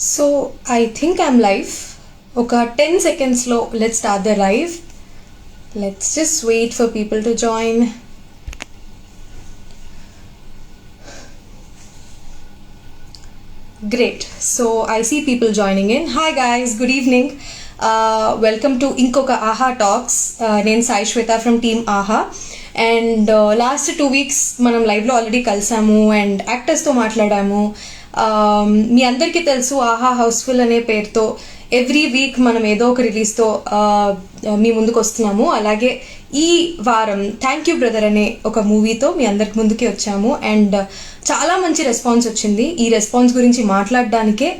So I think I'm live. Okay, 10 seconds slow. Let's start the live. Let's just wait for people to join. Great. So I see people joining in. Hi guys, good evening. Welcome to Inkoka AHA Talks. నేను Sai Shweta from team ఆహా and last 2 weeks మనం లైవ్లో already కలిసాము and యాక్టర్స్తో మాట్లాడాము. మీ అందరికీ తెలుసు ఆహా housefull అనే పేరుతో ఎవ్రీ వీక్ మనం ఏదో ఒక రిలీజ్తో మీ ముందుకు వస్తున్నాము. అలాగే ఈ వారం థ్యాంక్ యూ బ్రదర్ అనే ఒక మూవీతో మీ అందరికి ముందుకి వచ్చాము అండ్ చాలా మంచి రెస్పాన్స్ వచ్చింది. ఈ రెస్పాన్స్ గురించి మాట్లాడడానికే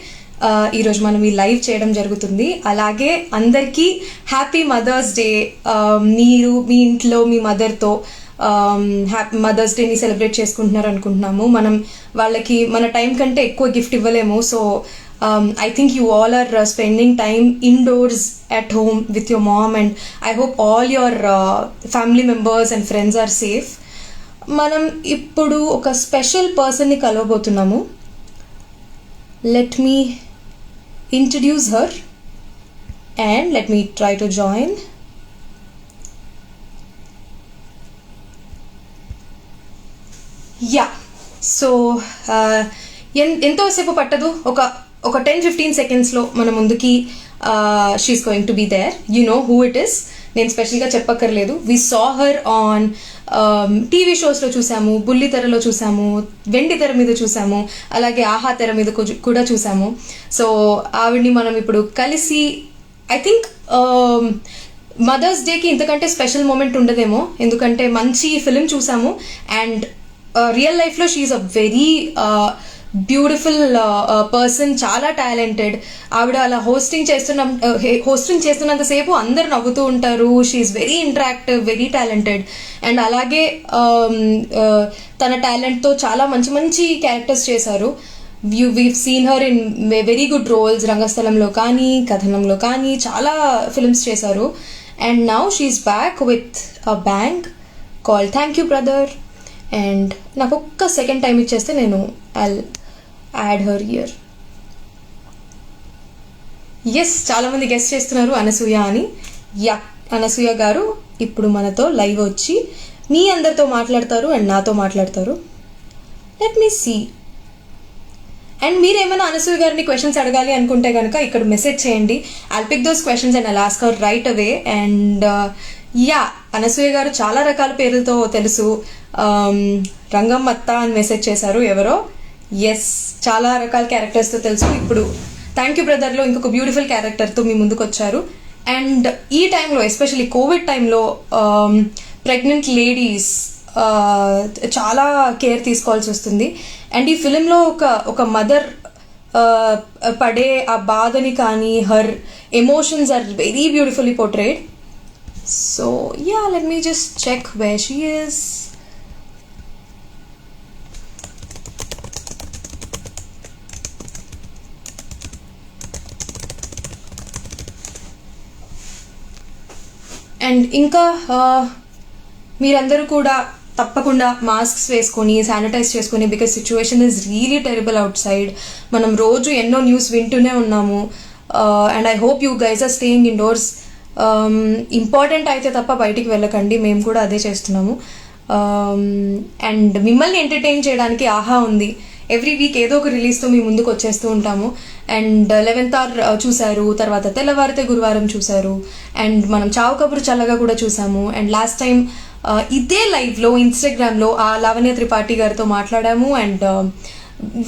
ఈరోజు మనం ఈ లైవ్ చేయడం జరుగుతుంది. అలాగే అందరికీ హ్యాపీ మదర్స్ డే. మీరు మీ ఇంట్లో మీ మదర్తో హ్యాపీ మదర్స్ డేని సెలబ్రేట్ చేసుకుంటున్నారు అనుకుంటున్నాము. మనం వాళ్ళకి మన టైం కంటే ఎక్కువ గిఫ్ట్ ఇవ్వలేము. So I think you all are spending time indoors at home with your mom and I hope all your family members and friends are safe. మనం ఇప్పుడు ఒక స్పెషల్ పర్సన్ని కలవబోతున్నాము. Let me introduce her and let me try to join. Yeah. So ఎంతోసేపు పట్టదు, ఒక 10-15 సెకండ్స్లో మన ముందుకి she is going to be there. You know who it is. నేను స్పెషల్గా చెప్పక్కర్లేదు. We saw her on TV షోస్లో చూసాము, బుల్లి తెరలో చూసాము, వెండి తెర మీద చూసాము, అలాగే ఆహా తెర మీద కూడా చూసాము. సో ఆవిడ్ని మనం ఇప్పుడు కలిసి ఐ థింక్ మదర్స్ డేకి ఇంతకంటే స్పెషల్ మూమెంట్ ఉండదేమో, ఎందుకంటే మంచి ఫిలిం చూసాము అండ్ రియల్ లైఫ్లో she's a very beautiful person, చాలా టాలెంటెడ్. ఆవిడ అలా హోస్టింగ్ చేస్తున్నంతసేపు అందరు నవ్వుతూ ఉంటారు. She's very interactive, very talented and అలాగే తన టాలెంట్తో చాలా మంచి మంచి క్యారెక్టర్స్ చేశారు. We've seen her in very good roles. రంగస్థలంలో కానీ కథనంలో కానీ చాలా ఫిల్మ్స్ చేశారు and now she's back with a bang called thank you brother. And నాకు ఒక్క సెకండ్ టైం ఇచ్చేస్తే నేను I'll add her here. Yes, చాలామంది గెస్ట్ చేస్తున్నారు అనసూయ అని. యా, అనసూయ గారు ఇప్పుడు మనతో లైవ్ వచ్చి మీ అందరితో మాట్లాడతారు అండ్ నాతో మాట్లాడతారు. Let me see. అండ్ మీరు ఏమైనా అనసూయ గారిని క్వశ్చన్స్ అడగాలి అనుకుంటే కనుక ఇక్కడ మెసేజ్ చేయండి. I'll pick those questions and I'll ask her right away. And yeah, Anasuya garu చాలా రకాల పేర్లతో తెలుసు. రంగమ్మత్త అని మెసేజ్ చేశారు ఎవరో. ఎస్, చాలా రకాల క్యారెక్టర్స్తో తెలుసు. ఇప్పుడు థ్యాంక్ యూ బ్రదర్లో ఇంకొక బ్యూటిఫుల్ క్యారెక్టర్తో మీ ముందుకు వచ్చారు. అండ్ ఈ టైంలో ఎస్పెషల్లీ కోవిడ్ టైంలో ప్రెగ్నెంట్ లేడీస్ చాలా కేర్ తీసుకోవాల్సి వస్తుంది. అండ్ ఈ ఫిలింలో ఒక మదర్ పడే ఆ బాధని కానీ her emotions are very beautifully portrayed. So yeah, let me just check where she is. And ఇంకా మీరందరూ కూడా తప్పకుండా మాస్క్స్ వేసుకొని శానిటైజ్ చేసుకొని, because situation is really terrible అవుట్ సైడ్. మనం రోజు ఎన్నో న్యూస్ వింటూనే ఉన్నాము and I hope you guys are staying indoors. Important అయితే తప్ప బయటికి వెళ్ళకండి. మేము కూడా అదే చేస్తున్నాము. అండ్ మిమ్మల్ని ఎంటర్టైన్ చేయడానికి ఆహా ఉంది. ఎవ్రీ వీక్ ఏదో ఒక రిలీజ్తో మీ ముందుకు వచ్చేస్తూ ఉంటాము. అండ్ 11th hour చూశారు, తర్వాత తెల్లవారితే గురువారం చూశారు అండ్ మనం చావు కబురు చల్లగా కూడా చూసాము. అండ్ లాస్ట్ టైం ఇదే లైవ్లో ఇన్స్టాగ్రామ్లో ఆ లావణ్య త్రిపాఠి గారితో మాట్లాడాము. And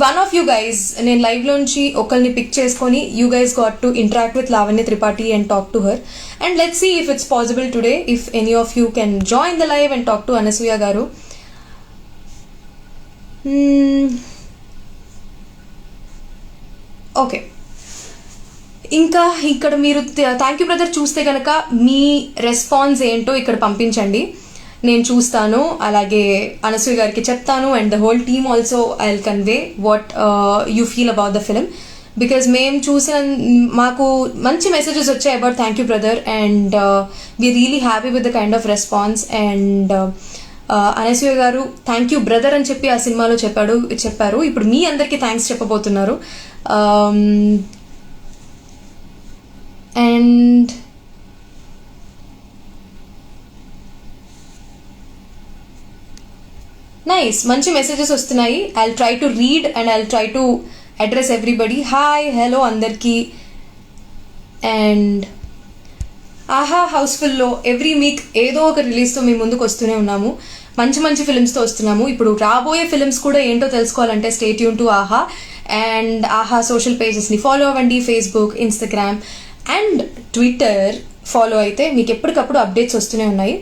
one of you guys, నేను లైవ్లోంచి ఒకరిని పిక్ చేసుకొని you guys got to interact with Lavanya Tripathi and talk to her. And let's see if it's possible today, if any of you can join the live and talk to Anasuya garu. Okay, ఇంకా ఇక్కడ మీరు thank you brother చూస్తే కనుక మీ response ఏంటో ఇక్కడ పంపించండి, నేను చూస్తాను. అలాగే అనసూయ గారికి చెప్తాను and the whole team also I will convey what you feel about the film. Because మేము చూసిన మాకు మంచి మెసేజెస్ వచ్చాయి about thank you brother and we're really happy with the kind of response. And Anasuya garu thank you brother అని చెప్పి ఆ సినిమాలో చెప్పారు. ఇప్పుడు మీ అందరికీ థ్యాంక్స్ చెప్పబోతున్నారు. అండ్ నైస్, మంచి మెసేజెస్ వస్తున్నాయి. I try to read and I try to address everybody. Hi, hello అందరికీ. అండ్ ఆహా హౌస్ఫుల్లో ఎవ్రీ వీక్ ఏదో ఒక రిలీజ్తో మేము ముందుకు వస్తూనే ఉన్నాము. మంచి మంచి ఫిల్మ్స్తో వస్తున్నాము. ఇప్పుడు రాబోయే ఫిల్మ్స్ కూడా ఏంటో తెలుసుకోవాలంటే స్టే ట్యూన్ టు ఆహా. అండ్ ఆహా సోషల్ పేజెస్ని ఫాలో అవ్వండి. Facebook, Instagram and Twitter follow అయితే మీకు ఎప్పటికప్పుడు అప్డేట్స్ వస్తూనే ఉన్నాయి.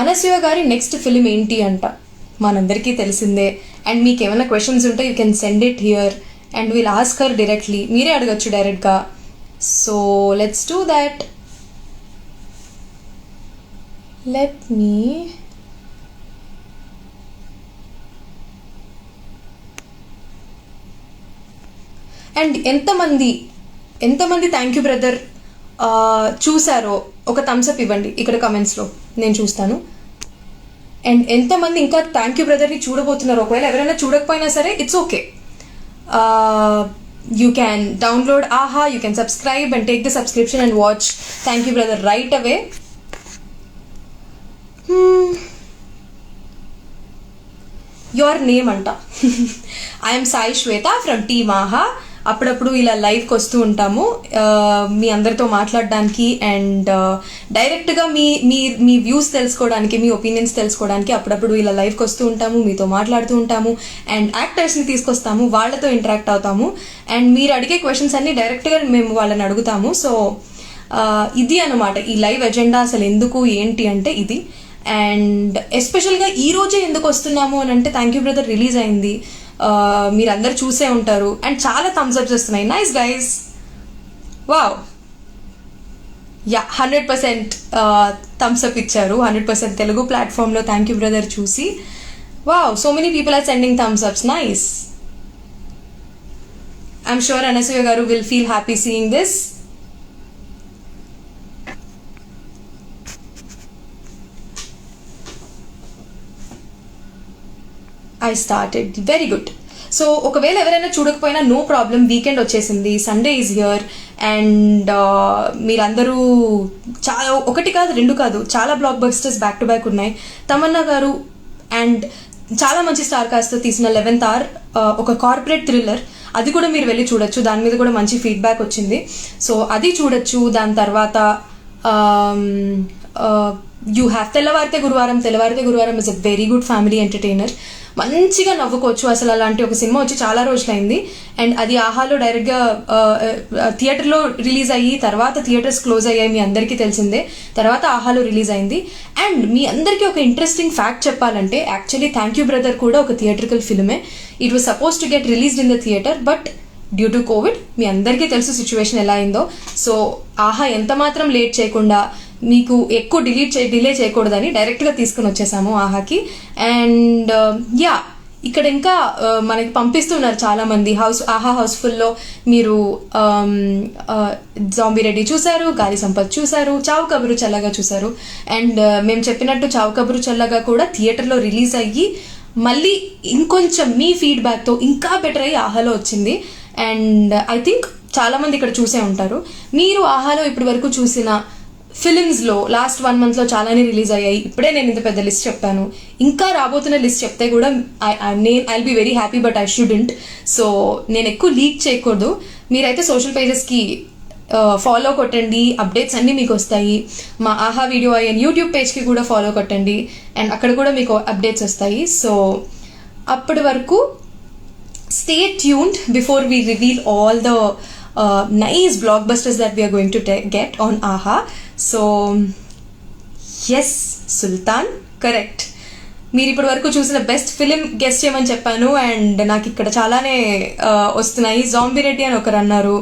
అనసూయ గారి నెక్స్ట్ ఫిలిం ఏంటి అంట మనందరికీ తెలిసిందే. అండ్ మీకు ఏమైనా క్వశ్చన్స్ ఉంటే you can send it here and will ask her directly. మీరే అడగచ్చు డైరెక్ట్గా. So let's do that. Let me and ఎంతమంది థ్యాంక్ యూ బ్రదర్ చూసారో ఒక థమ్స్అప్ ఇవ్వండి ఇక్కడ కమెంట్స్లో, నేను చూస్తాను. అండ్ ఎంతమంది ఇంకా థ్యాంక్ యూ బ్రదర్ని చూడబోతున్నారు? ఒకవేళ ఎవరైనా చూడకపోయినా సరే it's okay. You can download Aha, you can subscribe and take the subscription and watch thank you brother right away. Your name అంట. I'm Sai Shweta from team Aha. అప్పుడప్పుడు ఇలా లైవ్కి వస్తూ ఉంటాము మీ అందరితో మాట్లాడడానికి అండ్ డైరెక్ట్గా మీ వ్యూస్ తెలుసుకోవడానికి, మీ ఒపీనియన్స్ తెలుసుకోవడానికి అప్పుడప్పుడు ఇలా లైవ్కి వస్తూ ఉంటాము, మీతో మాట్లాడుతూ ఉంటాము అండ్ యాక్టర్స్ని తీసుకొస్తాము, వాళ్ళతో ఇంటరాక్ట్ అవుతాము అండ్ మీరు అడిగే క్వశ్చన్స్ అన్ని డైరెక్ట్గా మేము వాళ్ళని అడుగుతాము. సో ఇది అన్నమాట ఈ లైవ్ ఎజెండా. అసలు ఎందుకు ఏంటి అంటే ఇది. అండ్ ఎస్పెషల్గా ఈ రోజే ఎందుకు వస్తున్నాము అని అంటే థ్యాంక్ యూ బ్రదర్ రిలీజ్ అయింది, మీరందరూ చూసే ఉంటారు అండ్ చాలా థమ్స్అప్స్ వస్తున్నాయి. Nice guys, wow, yeah 100% thumbs up ఇచ్చారు. 100% తెలుగు ప్లాట్ఫామ్లో థ్యాంక్ యూ బ్రదర్ చూసి. Wow, so many people are sending thumbs ups. Nice. I'm sure Anasuya garu will feel happy seeing this. I started, very good. So ఒకవేళ ఎవరైనా చూడకపోయినా నో ప్రాబ్లం, వీకెండ్ వచ్చేసింది, Sunday is here and మీరందరూ చాలా, ఒకటి కాదు రెండు కాదు, చాలా blockbusters back to back ఉన్నాయి. తమన్నా గారు అండ్ చాలా మంచి స్టార్ కాస్ట్తో తీసిన 11th Hour ఒక కార్పొరేట్ థ్రిల్లర్, అది కూడా మీరు వెళ్ళి చూడొచ్చు. దాని మీద కూడా మంచి ఫీడ్బ్యాక్ వచ్చింది, సో అది చూడొచ్చు. దాని తర్వాత యూ హ్యావ్ తెల్లవారితే గురువారం is a very good family entertainer. మంచిగా నవ్వుకోవచ్చు. అసలు అలాంటి ఒక సినిమా వచ్చి చాలా రోజులైంది అండ్ అది ఆహాలో డైరెక్ట్గా థియేటర్లో రిలీజ్ అయ్యి తర్వాత థియేటర్స్ క్లోజ్ అయ్యాయి, మీ అందరికీ తెలిసిందే. తర్వాత ఆహాలో రిలీజ్ అయింది. అండ్ మీ అందరికీ ఒక ఇంట్రెస్టింగ్ ఫ్యాక్ట్ చెప్పాలంటే యాక్చువల్లీ థ్యాంక్ యూ బ్రదర్ కూడా ఒక థియేట్రికల్ ఫిల్మే. It was suppose to get released in the theatre but due to covid మీ అందరికీ తెలుసు సిచ్యువేషన్ ఎలా అయిందో. సో ఆహా ఎంత మాత్రం లేట్ చేయకుండా, మీకు ఎక్కువ డిలే చేయకూడదని డైరెక్ట్గా తీసుకుని వచ్చేసాము ఆహాకి. అండ్ యా ఇక్కడ ఇంకా మనకి పంపిస్తున్నారు చాలామంది. ఆహా హౌస్ఫుల్లో మీరు జాంబీ రెడ్డి చూశారు, గాలి సంపత్ చూశారు, చావు కబురు చల్లగా చూశారు. అండ్ మేము చెప్పినట్టు చావు కబురు చల్లగా కూడా థియేటర్లో రిలీజ్ అయ్యి మళ్ళీ ఇంకొంచెం మీ ఫీడ్బ్యాక్తో ఇంకా బెటర్ అయ్యి ఆహాలో వచ్చింది. అండ్ ఐ థింక్ చాలామంది ఇక్కడ చూసే ఉంటారు. మీరు ఆహాలో ఇప్పటి వరకు చూసిన ఫిలిమ్స్లో లాస్ట్ 1 monthలో చాలానే రిలీజ్ అయ్యాయి. ఇప్పుడే నేను ఇంత పెద్ద లిస్ట్ చెప్పాను, ఇంకా రాబోతున్న లిస్ట్ చెప్తే కూడా I'll be very happy but I shouldn't. So నేను ఎక్కువ లీక్ చేయకూడదు. మీరైతే సోషల్ పేజెస్కి ఫాలో కొట్టండి, అప్డేట్స్ అన్నీ మీకు వస్తాయి. మా ఆహా వీడియో అయ్యన్ యూట్యూబ్ పేజ్కి కూడా ఫాలో కొట్టండి అండ్ అక్కడ కూడా మీకు అప్డేట్స్ వస్తాయి. సో అప్పటి వరకు stay tuned before we reveal all the nice blockbusters that we are going to get on AHA. So yes, Sultan correct. మీరు ఇప్పటి వరకు చూసిన బెస్ట్ ఫిలిం గెస్ట్ చేయమని చెప్పాను అండ్ నాకు ఇక్కడ చాలానే వస్తున్నాయి. జాంబీ రెడ్డి అని ఒకరు అన్నారు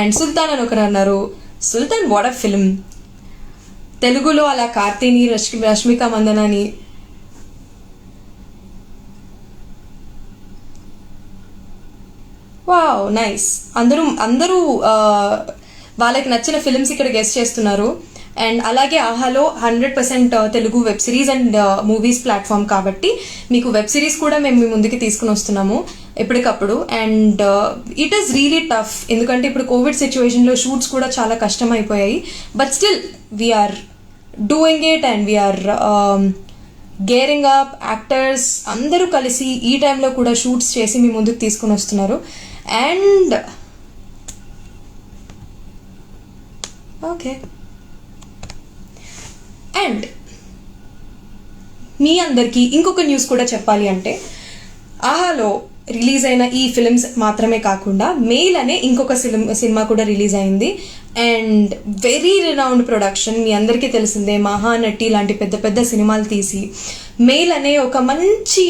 అండ్ సుల్తాన్ అని ఒకరు అన్నారు. సుల్తాన్ వాట్ అ ఫిలిం. తెలుగులో అలా కార్తీని, రష్మిక మందనాని, వావ్ నైస్. అందరూ వాళ్ళకి నచ్చిన ఫిలిమ్స్ ఇక్కడ గెస్ట్ చేస్తున్నారు అండ్ అలాగే ఆహాలో 100% Telugu web series and movies platform కాబట్టి మీకు వెబ్ సిరీస్ కూడా మేము మీ ముందుకి తీసుకుని వస్తున్నాము ఎప్పటికప్పుడు. And it is really tough, ఎందుకంటే ఇప్పుడు కోవిడ్ సిచ్యువేషన్లో షూట్స్ కూడా చాలా కష్టం అయిపోయాయి. But still we're doing it and we're gearing up. Actors అందరూ కలిసి ఈ టైంలో కూడా షూట్స్ చేసి మీ ముందుకు తీసుకుని వస్తున్నారు. అండ్ ఓకే, అండ్ మీ అందరికీ ఇంకొక న్యూస్ కూడా చెప్పాలి అంటే, ఆహాలో రిలీజ్ అయిన ఈ ఫిల్మ్స్ మాత్రమే కాకుండా మెయిల్ అనే ఇంకొక సినిమా కూడా రిలీజ్ అయింది. అండ్ వెరీ రినౌండ్ ప్రొడక్షన్, మీ అందరికీ తెలిసిందే, మహానటి లాంటి పెద్ద పెద్ద సినిమాలు తీసి మెయిల్ అనే ఒక మంచి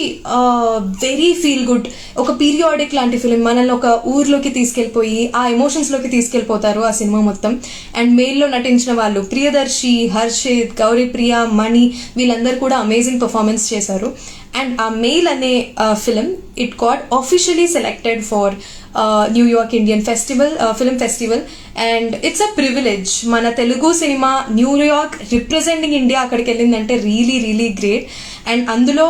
వెరీ ఫీల్ గుడ్, ఒక పీరియాడిక్ లాంటి ఫిలిం మనల్ని ఒక ఊర్లోకి తీసుకెళ్ళిపోయి ఆ ఎమోషన్స్లోకి తీసుకెళ్ళిపోతారు ఆ సినిమా మొత్తం. అండ్ మెయిల్లో నటించిన వాళ్ళు ప్రియదర్శి, హర్షిత్, గౌరీప్రియ, మణి, వీళ్ళందరూ కూడా అమేజింగ్ పర్ఫార్మెన్స్ చేశారు. అండ్ ఆ మెయిల్ అనే film it got officially selected for New York Indian film festival. And it's a privilege, మన Telugu cinema New York representing India అక్కడికి వెళ్ళిందంటే రియలీ రియలీ గ్రేట్. అండ్ అందులో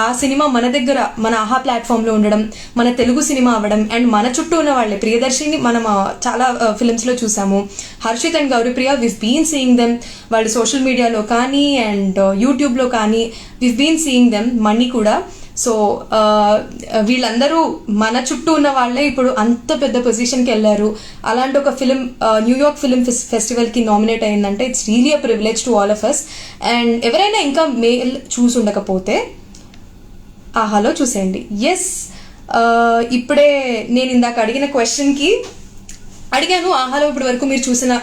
ఆ సినిమా మన దగ్గర మన ఆహా ప్లాట్ఫామ్లో ఉండడం, మన తెలుగు సినిమా అవ్వడం, అండ్ మన చుట్టూ ఉన్న వాళ్ళే, ప్రియదర్శిని మనం చాలా ఫిల్మ్స్లో చూసాము, Harshit and Gowripriya we've been seeing them వాళ్ళు సోషల్ మీడియాలో కానీ అండ్ యూట్యూబ్లో కానీ we've been seeing them, money కూడా. సో వీళ్ళందరూ మన చుట్టూ ఉన్న వాళ్ళే ఇప్పుడు అంత పెద్ద పొజిషన్కి వెళ్ళారు. అలాంటి ఒక ఫిలిం న్యూయార్క్ ఫిలిం ఫెస్టివల్కి నామినేట్ అయిందంటే it's really a privilege to all of us. And ఎవరైనా ఇంకా మెయిల్ చూసి ఉండకపోతే ఆహాలో చూసేయండి. ఎస్, ఇప్పుడే నేను ఇందాక అడిగిన క్వశ్చన్కి అడిగాను, ఆహాలో ఇప్పటి వరకు మీరు చూసిన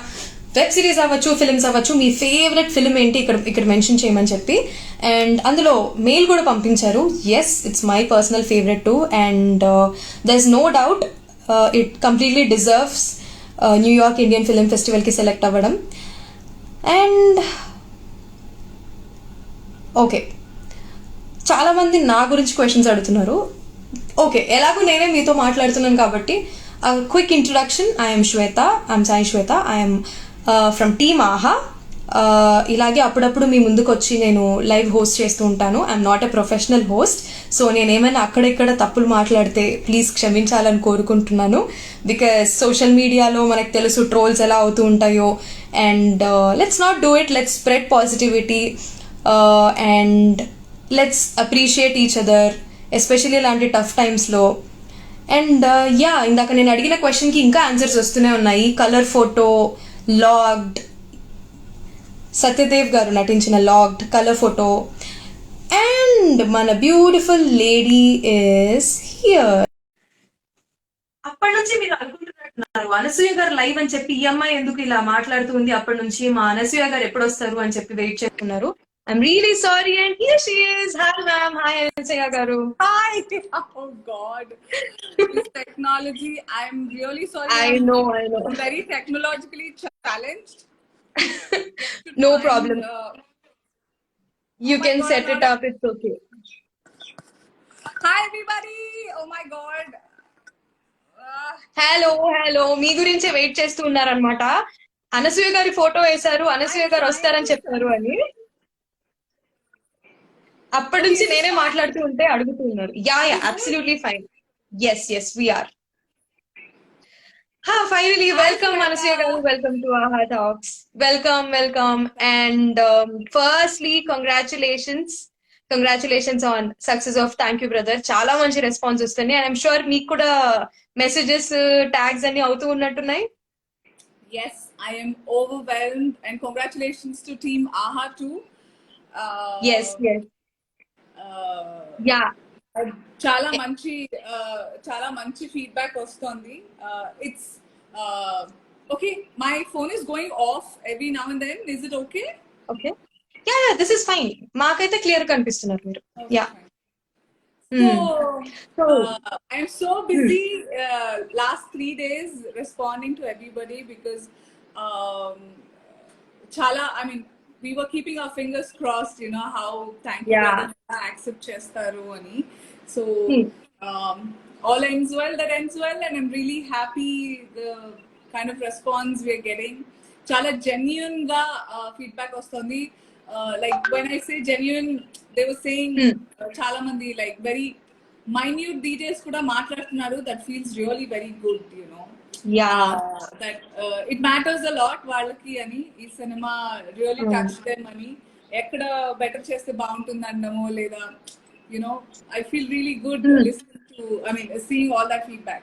వెబ్ సిరీస్ అవ్వచ్చు, ఫిల్మ్స్ అవ్వచ్చు, మీ ఫేవరెట్ ఫిల్మ్ ఏంటి ఇక్కడ మెన్షన్ చేయమని చెప్పి. అండ్ అందులో మెయిల్ కూడా పంపించారు. Yes, it's my personal favourite too. And there is no doubt it completely deserves New York Indian film ఫెస్టివల్కి సెలెక్ట్ అవ్వడం. అండ్ ఓకే, చాలామంది నా గురించి క్వశ్చన్స్ అడుగుతున్నారు. ఓకే, ఎలాగో నేనే మీతో మాట్లాడుతున్నాను కాబట్టి quick introduction. I'm Shweta, I'm Sai Shweta, I'm from team ఆహా. ఇలాగే అప్పుడప్పుడు మీ ముందుకు వచ్చి నేను లైవ్ హోస్ట్ చేస్తూ ఉంటాను. I'm not a professional host, so నేనేమైనా అక్కడెక్కడ తప్పులు మాట్లాడితే ప్లీజ్ క్షమించాలని కోరుకుంటున్నాను. బికాస్ సోషల్ మీడియాలో మనకు తెలుసు ట్రోల్స్ ఎలా అవుతూ ఉంటాయో. And let's not do it, let's spread positivity and let's appreciate each other, especially ఇలాంటి టఫ్ టైమ్స్లో. అండ్ ఇందాక నేను అడిగిన క్వశ్చన్కి ఇంకా ఆన్సర్స్ వస్తూనే ఉన్నాయి. కలర్ ఫోటో, లాగ్డ్, సత్యదేవ్ గారు నటించిన లాగ్డ్, కలర్ ఫోటో. అండ్ మన బ్యూటిఫుల్ లేడీ ఇస్ హియర్. అప్పటి నుంచి మీరు అనుకుంటున్నారు అనసూయ గారు లైవ్ అని చెప్పి, ఈ అమ్మాయి ఎందుకు ఇలా మాట్లాడుతుంది, అప్పటి నుంచి మా అనసూయ గారు ఎప్పుడు వస్తారు అని చెప్పి వెయిట్ చేస్తున్నారు. I'm really sorry and here she is. Hi ma'am. Hi Anasuya గారు. Hi! Oh God, this technology. I'm really sorry. I know. I'm very technologically challenged. No I'm, problem. You oh my can God, set it up. It's okay. Hi everybody! Oh my God. Hello, మీ గురించే wait చేస్తూ ఉన్నారనమాట. అనసూయ గారి photo వేశారు, అనసూయ గారు వస్తారని చెప్పారు అని. అప్పటి నుంచి నేనే మాట్లాడుతూ ఉంటే అడుగుతూ ఉన్నారు. Yeah, absolutely fine. Yes we're. Finally welcome Anasuya garu, welcome to Aha talks. Welcome. And firstly congratulations on success of thank you brother. చాలా మంచి రెస్పాన్స్ వస్తుంది. అండ్ ఐఎమ్ షూర్ మీకు కూడా మెసేజెస్, ట్యాగ్స్ అన్ని అవుతూ ఉన్నట్టున్నాయి. Yes, I am overwhelmed and congratulations to Team AHA too. Yes. Yeah. చాలా మంచి ఫీడ్బ్యాక్ వస్తుంది. It's okay. My phone is going off every now and then. Is it okay? Okay, yeah, this is fine. మాకైతే clear కనిపిస్తున్నారు మీరు. Yeah. So I'm so busy last 3 days responding to everybody because we were keeping our fingers crossed, you know, how thank you brother accept chestaru ani. So all ends well that ends well, and I'm really happy the kind of response we're getting. చాలా genuine గా feedback వస్తుంది. Like when I say genuine, they were saying చాలా మంది like very minute details కూడా మాట్లాడుతున్నారు. That feels really very good, Yeah. That it matters a lot వాళ్ళకి అని. ఈ సినిమా రియలీ టచ్ దెమ్ అని, ఎక్కడ బెటర్ చేస్తే బాగుంటుంది అనడమో లేదా I feel really good listening to, seeing all that feedback.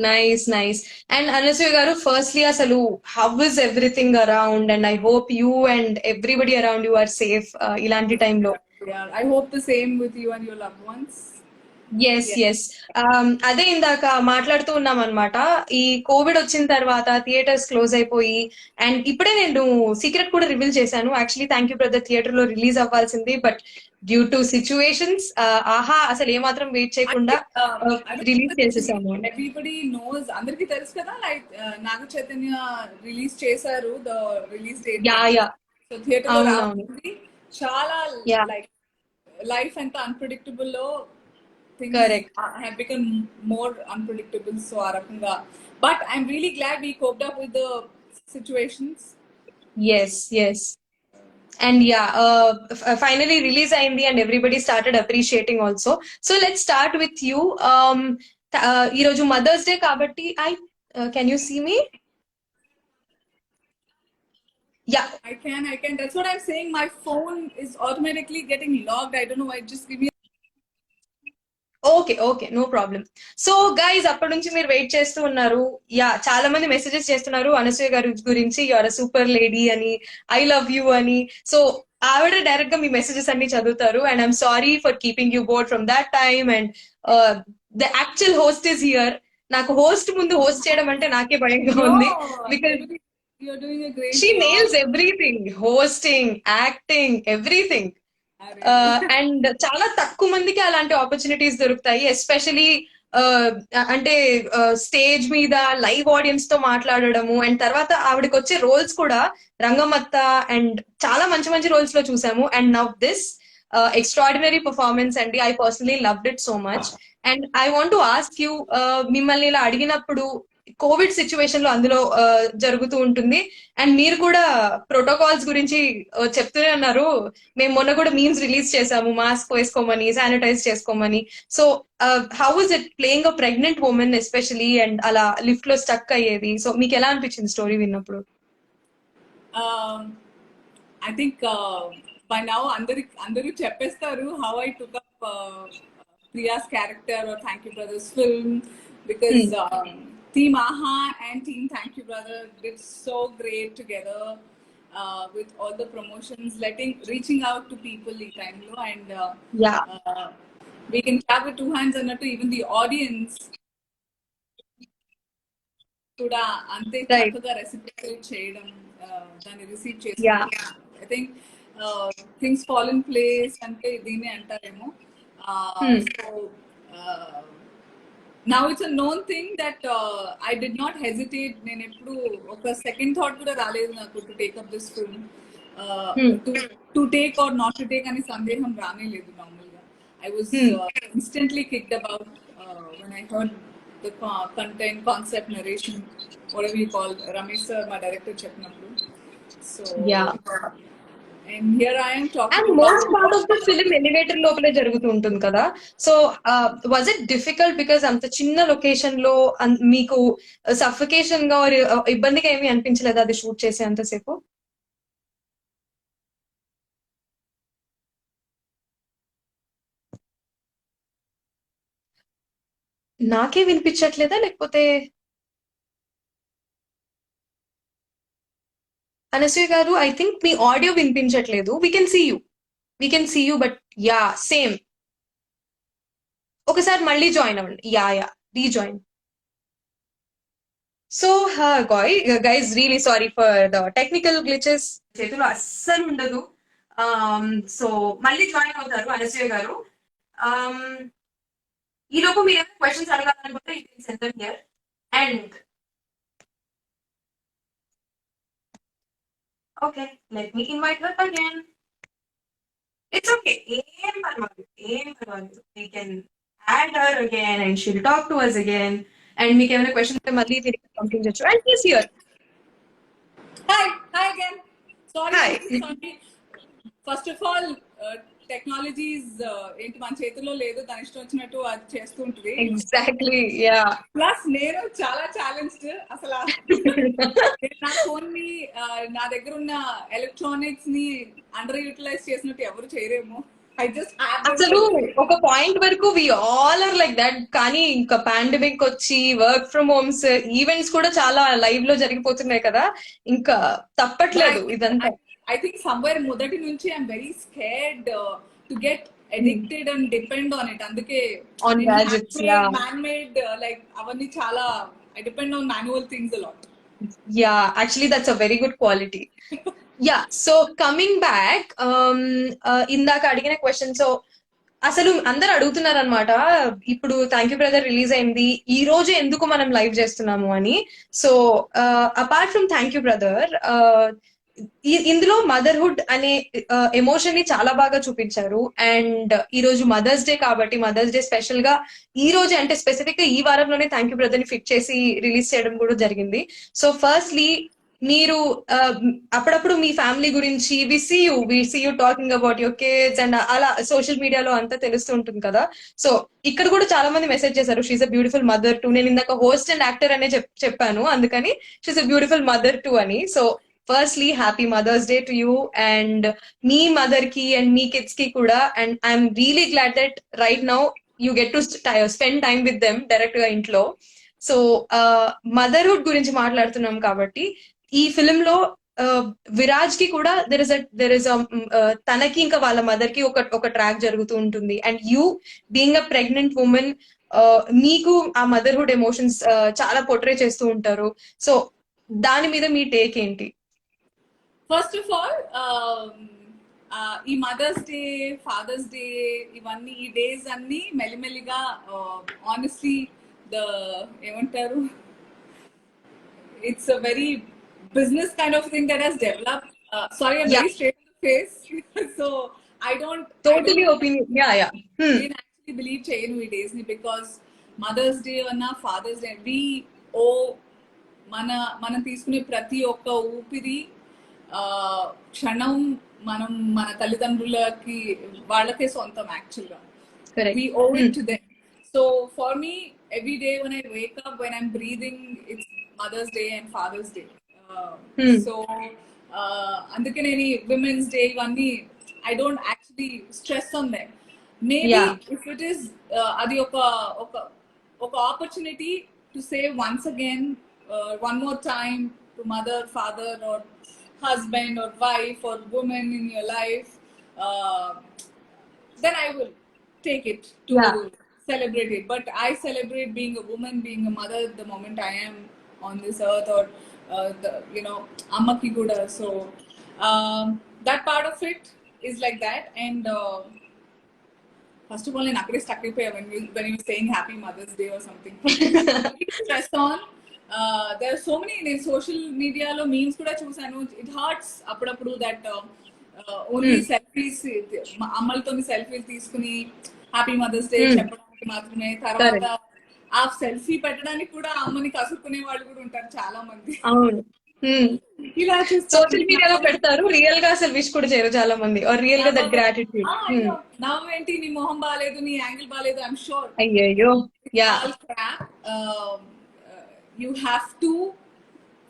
Nice. And Anasuya garu, firstly, asalu, how is everything around? And I hope you and everybody around you are safe ilanti time lo. Yeah, I hope the same with you and your loved ones. Yes అదే ఇందాక మాట్లాడుతూ ఉన్నాం అనమాట. ఈ Covid వచ్చిన తర్వాత theatres close అయిపోయి, and ఇప్పుడే నేను సీక్రెట్ కూడా రివీల్ చేశాను. Actually thank you brother theatre లో రిలీజ్ అవ్వాల్సింది, but due to situations Aha అసలు ఏమాత్రం వెయిట్ చేయకుండా రిలీజ్ చేసేసాము. ఎవ్రీబడి నోస్, అందరికి తెలుసు కదా, లైక్ నాగ చైతన్య రిలీజ్ చేశారు the release date. So theatre లో రావాలి. చాలా లైక్ లైఫ్ ఎంత అన్ప్రెడిక్టబుల్ లో things have become more unpredictable, so arakunga, but I'm really glad we coped up with the situations. Yes. And yeah, finally release ayindi and everybody started appreciating also. So let's start with you. Ee roju Mother's Day kabatti can you see me? Yeah, I can. That's what I'm saying. My phone is automatically getting logged. I don't know why. Just give me. Okay no problem. So guys అప్పటి నుంచి మీరు wait చేస్తూ ఉన్నారు. చాలా మంది messages చేస్తున్నారు అనసూయ గారి గురించి, యువర్ సూపర్ లేడీ అని, ఐ లవ్ యూ అని. సో ఆవిడ డైరెక్ట్ గా మీ మెసేజెస్ అన్ని చదువుతారు. And I'm sorry for keeping you board from that time. And the actual host is here. నాకు హోస్ట్ ముందు హోస్ట్ చేయడం అంటే నాకే భయంగా ఉంది, because she nails everything, hosting, acting, everything. And చాలా తక్కువ మందికి అలాంటి ఆపర్చునిటీస్ దొరుకుతాయి, ఎస్పెషలీ అంటే స్టేజ్ మీద లైవ్ ఆడియన్స్ తో మాట్లాడడము. అండ్ తర్వాత ఆవిడకి వచ్చే రోల్స్ కూడా రంగమత్త అండ్ చాలా మంచి రోల్స్ లో చూసాము. And now this extraordinary performance అండి. I personally loved it so much. And I want to ask you, మిమ్మల్ని ఇలా అడిగినప్పుడు కోవిడ్ సిచ్యువేషన్ లో అందులో జరుగుతూ ఉంటుంది, అండ్ మీరు కూడా ప్రోటోకాల్స్ గురించి చెప్తూనే ఉన్నారు. మేము మొన్న కూడా మీమ్స్ రిలీజ్ చేసాము, మాస్క్ వేసుకోమని, శానిటైజ్ చేసుకోమని. So how is it playing a pregnant women especially, and అలా లిఫ్ట్ లో స్టక్ అయ్యేది? సో మీకు ఎలా అనిపించింది స్టోరీ విన్నప్పుడు? ఐ థింక్ బై నౌ అందరూ చెప్పేస్తారు how I took up Priya's character are thank you brothers film, because Team AHA and Team Thank You Brother did so great together with all the promotions, reaching out to people in time, and we can clap with two hands and to even the audience kuda ante chakkaga reciprocate cheyadam, dani receive chestunnaru. I think things fall in place ante dine antaremo. So now it's a known thing that I did not hesitate. నేను ఎప్పుడు ఒక second thought కూడా రాలేదు నాకు to take up this film. To take or not to take అనే సందేహం రానే లేదు. నార్మల్ గా I was instantly kicked about when I heard the content, concept, narration, whatever you call, Ramesh sir, my director, చెప్పినప్పుడు. So and here I am talking. And most part of the film elevator లోపలే జరుగుతూ ఉంటుంది కదా. So was it difficult because అంత చిన్న location లో మీకు suffocation గా ఇబ్బందిగా ఏమీ అనిపించలేదు అది షూట్ చేసే అంతసేపు? నాకే వినిపించట్లేదా లేకపోతే? అనసూయ గారు, ఐ థింక్ మీ ఆడియో వినిపించట్లేదు. We can see you but same. ఒకసారి మళ్ళీ జాయిన్ అవ్వండి. Rejoin. So guys, really sorry for the technical glitches. చేతిలో అస్సలు ఉండదు. సో మళ్ళీ జాయిన్ అవుతారు అనసూయ గారు. ఈ లోపు మీరు ఏమైనా క్వశ్చన్స్ అడగాలనుకుంటే you can send them here. And okay, let me invite her again. It's okay. Em parvadu. We can add her again and she'll talk to us again. And meek emana question unte malli tiri పంపించొచ్చు. And she's here. Hi again. Sorry, hi. Aunty. Sorry. First of all technologies ఏంటి మన చేతుల్లో లేదు, దాని ఇష్టం వచ్చినట్టు అది చేస్తూ ఉంటుంది. Exactly, yeah. ప్లస్ నేను చాలా ఛాలెంజ్డ్ అసలు. నా ఫోన్ ని నా దగ్గర ఉన్న ఎలక్ట్రానిక్స్ ని అండర్ యూటిలైజ్ చేసినట్టు ఎవరు చేయరేమో. ఐ జస్ట్ అసలు ఒక పాయింట్ వరకు we all are like that, కానీ ఇంకా పాండమిక్ వచ్చి వర్క్ ఫ్రమ్ హోమ్స్, ఈవెంట్స్ కూడా చాలా లైవ్ లో జరిగిపోతున్నాయి కదా, ఇంకా తప్పట్లేదు ఇదంతా. ఐ థింక్ సమ్వేర్ మొదటి నుంచి I'm very scared to get addicted and depend on it. అందుకే On gadgets, yeah. Man made like అవన్నీ చాలా I depend on manual things a lot. Yeah, actually that's a very good quality. Yeah, so coming back, ఇందాక అడిగిన question, so అసలు అందరు అడుగుతున్నారు అనమాట, ఇప్పుడు థ్యాంక్ యూ బ్రదర్ రిలీజ్ అయింది, ఈ రోజు ఎందుకు మనం లైవ్ చేస్తున్నాము అని. So apart from thank you brother, ఇందులో మదర్హుడ్ అనే ఎమోషన్ ని చాలా బాగా చూపించారు. అండ్ ఈ రోజు మదర్స్ డే కాబట్టి మదర్స్ డే స్పెషల్ గా ఈ రోజు, అంటే స్పెసిఫిక్ గా ఈ వారంలోనే థ్యాంక్ యూ బ్రదర్ ని ఫిట్ చేసి రిలీజ్ చేయడం కూడా జరిగింది. సో ఫస్ట్లీ మీరు అప్పుడప్పుడు మీ ఫ్యామిలీ గురించి we see you talking about your kids and అలా సోషల్ మీడియాలో అంతా తెలుస్తూ ఉంటుంది కదా. సో ఇక్కడ కూడా చాలా మంది మెసేజ్ చేశారు, she's a beautiful mother too. నేను ఇందాక హోస్ట్ అండ్ యాక్టర్ అనే చెప్పాను, అందుకని she's a beautiful mother too అని. So firstly happy mother's day to you and మీ మదర్ కి అండ్ మీ కిడ్స్ కి కూడా. And I'm really glad that right now you get to spend time with them direct గా ఇంట్లో. So motherhood గురించి మాట్లాడుతున్నాం కాబట్టి ఈ ఫిలిం లో విరాజ్ కి కూడా దెర్ ఇస్ తనకి ఇంకా వాళ్ళ మదర్ కి ఒక ట్రాక్ జరుగుతూ ఉంటుంది. And you being a pregnant women, మీకు ఆ మదర్హుడ్ ఎమోషన్స్ చాలా పోర్ట్రే చేస్తూ ఉంటారు. సో దాని మీద మీ టేక్ ఏంటి? ఫస్ట్ ఆఫ్ ఆల్ ఈ మదర్స్ డే, ఫాదర్స్ డే, ఇవన్నీ ఈ డేస్ అన్ని మెల్లిమెల్లిగా ఆనెస్ట్లీ ఏమంటారు, it's a very business kind of thing that has developed. Sorry, I'm very straight in the face. So I don't totally opinion. Yeah. I actually believe cheyanu ee days ni, because Mother's Day anna Father's Day we owe మనం తీసుకునే ప్రతి ఒక్క ఊపిరి క్షణం మనం మన తల్లిదండ్రులకి వాళ్ళకే సొంతం యాక్చువల్గా. We owe it to them. So for me, every day when I wake up, when I'm breathing, it's Mother's Day and Father's Day. So అందుకే నేను Women's Day ఇవన్నీ I don't actually stress on them. Maybe if it is అది ఒక opportunity to say once again, one more time to mother, father or husband or wife or woman in your life, then I will take it to celebrate it. But I celebrate being a woman, being a mother the moment I am on this earth, or ammaki kuda. So that part of it is like that. And first of all, in akade stuck when you were saying happy Mother's Day or something, stress on. There are so many in social media lo memes kuda chusanu. It hurts appudu that only selfies, ammaltoni selfies తీసుకుని happy mother's day చెప్పడానికి మాత్రమే, తర్వాత ఆ selfie పెట్టడానికి కూడా అమ్మని కసుక్కునే వాళ్ళు కూడా ఉంటారు చాలా మంది. అవును, ఇలా సోషల్ మీడియాలో పెడతారు, రియల్ గా అసలు విష్ కూడా చేయరు చాలా మంది, ఆర్ రియల్ గా దట్ గ్రాటిట్యూడ్. నవ్వేంటి, నీ మొహం బాగాలేదు, నీ యాంగిల్ బాగాలేదు, ఐఎమ్ షూర్ అయ్యయ్యో. Yeah, you have to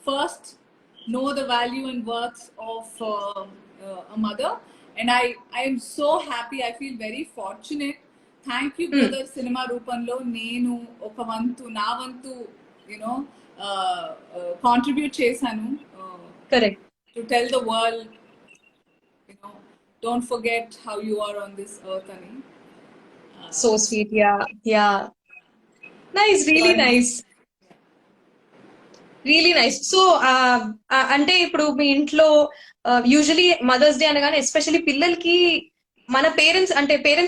first know the value and worth of a mother. And I am so happy, I feel very fortunate. Thank you brother, cinema రూపంలో నేను ఒక వంతు నా వంతు contribute చేశాను. Correct. To tell the world, don't forget how you are on this earth ani. So sweet. Yeah. Nice, really nice. Really nice. So అంటే ఇప్పుడు మీ ఇంట్లో యూజువలీ మదర్స్ డే అనగానే ఎస్పెషల్లీ పిల్లలకి మన పేరెంట్స్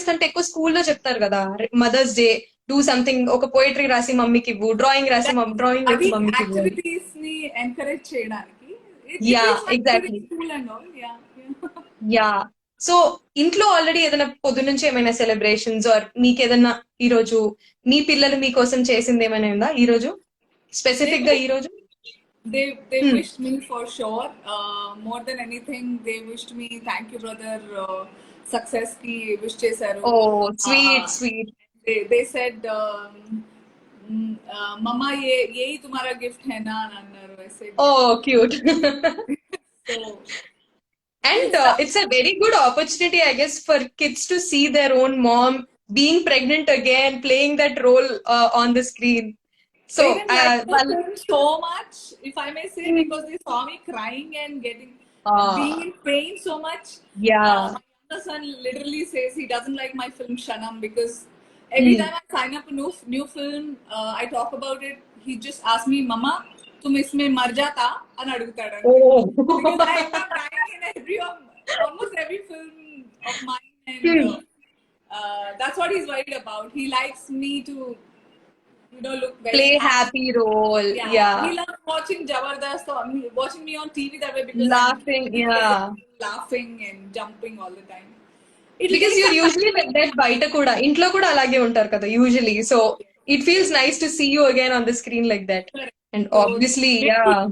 కంటే ఎక్కువ స్కూల్లో చెప్తారు కదా, మదర్స్ డే డూ సంథింగ్, ఒక పోయిటరీ రాసి మమ్మీకి ఇవ్వు, డ్రాయింగ్ రాసి డ్రాయింగ్ వేసి మమ్మీకి ఇవ్వు. ఎంకరేజ్ చేయడానికి. Yeah, exactly. యా. సో ఇంట్లో ఆల్రెడీ ఏదైనా పొద్దు నుంచి ఏమైనా సెలబ్రేషన్స్ ఆర్ మీకు ఏదైనా ఈ రోజు మీ పిల్లలు మీకోసం చేసింది ఏమైనా ఉందా ఈ రోజు, స్పెసిఫిక్ గా ఈ రోజు? they wished me for sure. More than anything, they wished me thank you brother. Success ki wish chesaru. Oh, sweet, Uh, sweet. they said mama ye यही तुम्हारा गिफ्ट है ना and अन्नारू. I said yeah. Oh, cute. So And it's a very good opportunity, I guess, for kids to see their own mom being pregnant again, playing that role on the screen. they So, didn't like the well, film so much, if I may say, mm, because they saw me crying and being ah, in pain so much. yeah. My younger son literally says he doesn't like my film Shanam because every Mm. time I sign up a new film, I talk about it. He just asks me, "Mama, तुम इसमें मर जाता?" and अड़ुगताड़ा Oh. because I end up dying in almost every film of mine, and Hmm. that's what he's worried about. He likes me to look very Play happy. happy role. Yeah, Yeah. he loves watching Jabardast or watching me on TV that way because I'm Laughing. Yeah. laughing and jumping all the time. It'll Because take you're some time. usually like that బయట కూడా ఇంట్లో కూడా అలాగే ఉంటారు కదా usually. So it feels nice to see you again on the screen like that. Correct. And So obviously, yeah.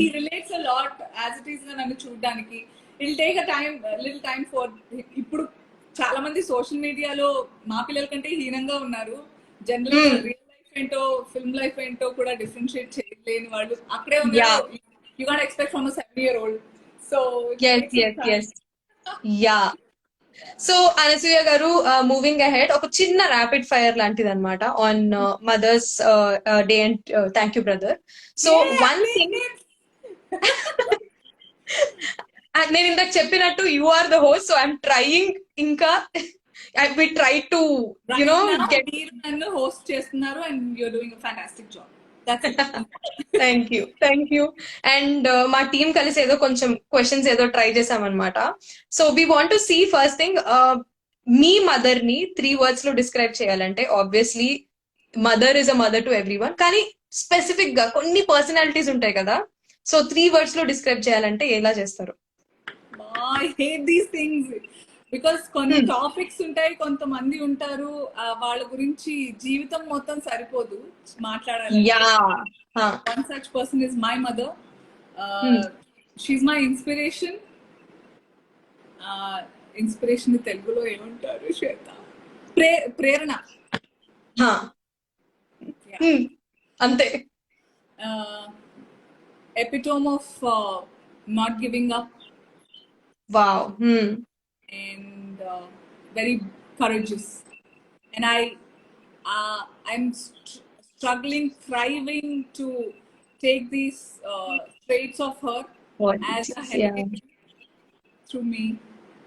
he relates a lot as it is నన్ను చూడడానికి. It'll take a little time for ఇప్పుడు చాలా మంది social మీడియాలో మా పిల్లల కంటే హీనంగా ఉన్నారు. జనరల్ గా Hmm. రియల్ లైఫ్ ఏంటో ఫిల్మ్ లైఫ్ ఏంటో కూడా డిఫరెన్షియేట్ చేయలేని వాళ్ళు అక్కడే ఉన్నారు. Yeah. You can't expect from 7-year-old. So it Yes, takes some yes, time. yes. Yeah. So Anasuya garu moving ahead ఒక చిన్న ర్యాపిడ్ ఫైర్ లాంటిది అనమాట on mother's day and thank you brother. So one thing నేను ఇందాక చెప్పినట్టు you are the host, so I'm trying ఇంకా we try to you know get. మీరు నన్ను హోస్ట్ చేస్తున్నారు and you're doing a fantastic job. That's it. Thank you. And మా team కలిసి ఏదో కొంచెం క్వశ్చన్స్ ఏదో ట్రై చేసామన్నమాట. So we want to see first thing, మీ మదర్ ని 3 words లో డిస్క్రైబ్ చేయాలంటే obviously mother is a mother to everyone, కానీ స్పెసిఫిక్ గా కొన్ని పర్సనాలిటీస్ ఉంటాయి కదా. సో 3 words లో డిస్క్రైబ్ చేయాలంటే ఎలా చేస్తారు? I hate these things because కొన్ని టాపిక్స్ ఉంటాయి, కొంతమంది ఉంటారు వాళ్ళ గురించి జీవితం మొత్తం సరిపోదు మాట్లాడాలి. One such person is my mother. She's my inspiration. Inspiration తెలుగులో ఏమంటారు శ్వేత? ప్రేరణ. అంతే. epitome of not giving up. Wow. And very courageous. And I'm struggling, thriving to take these traits of her as a heritage through me.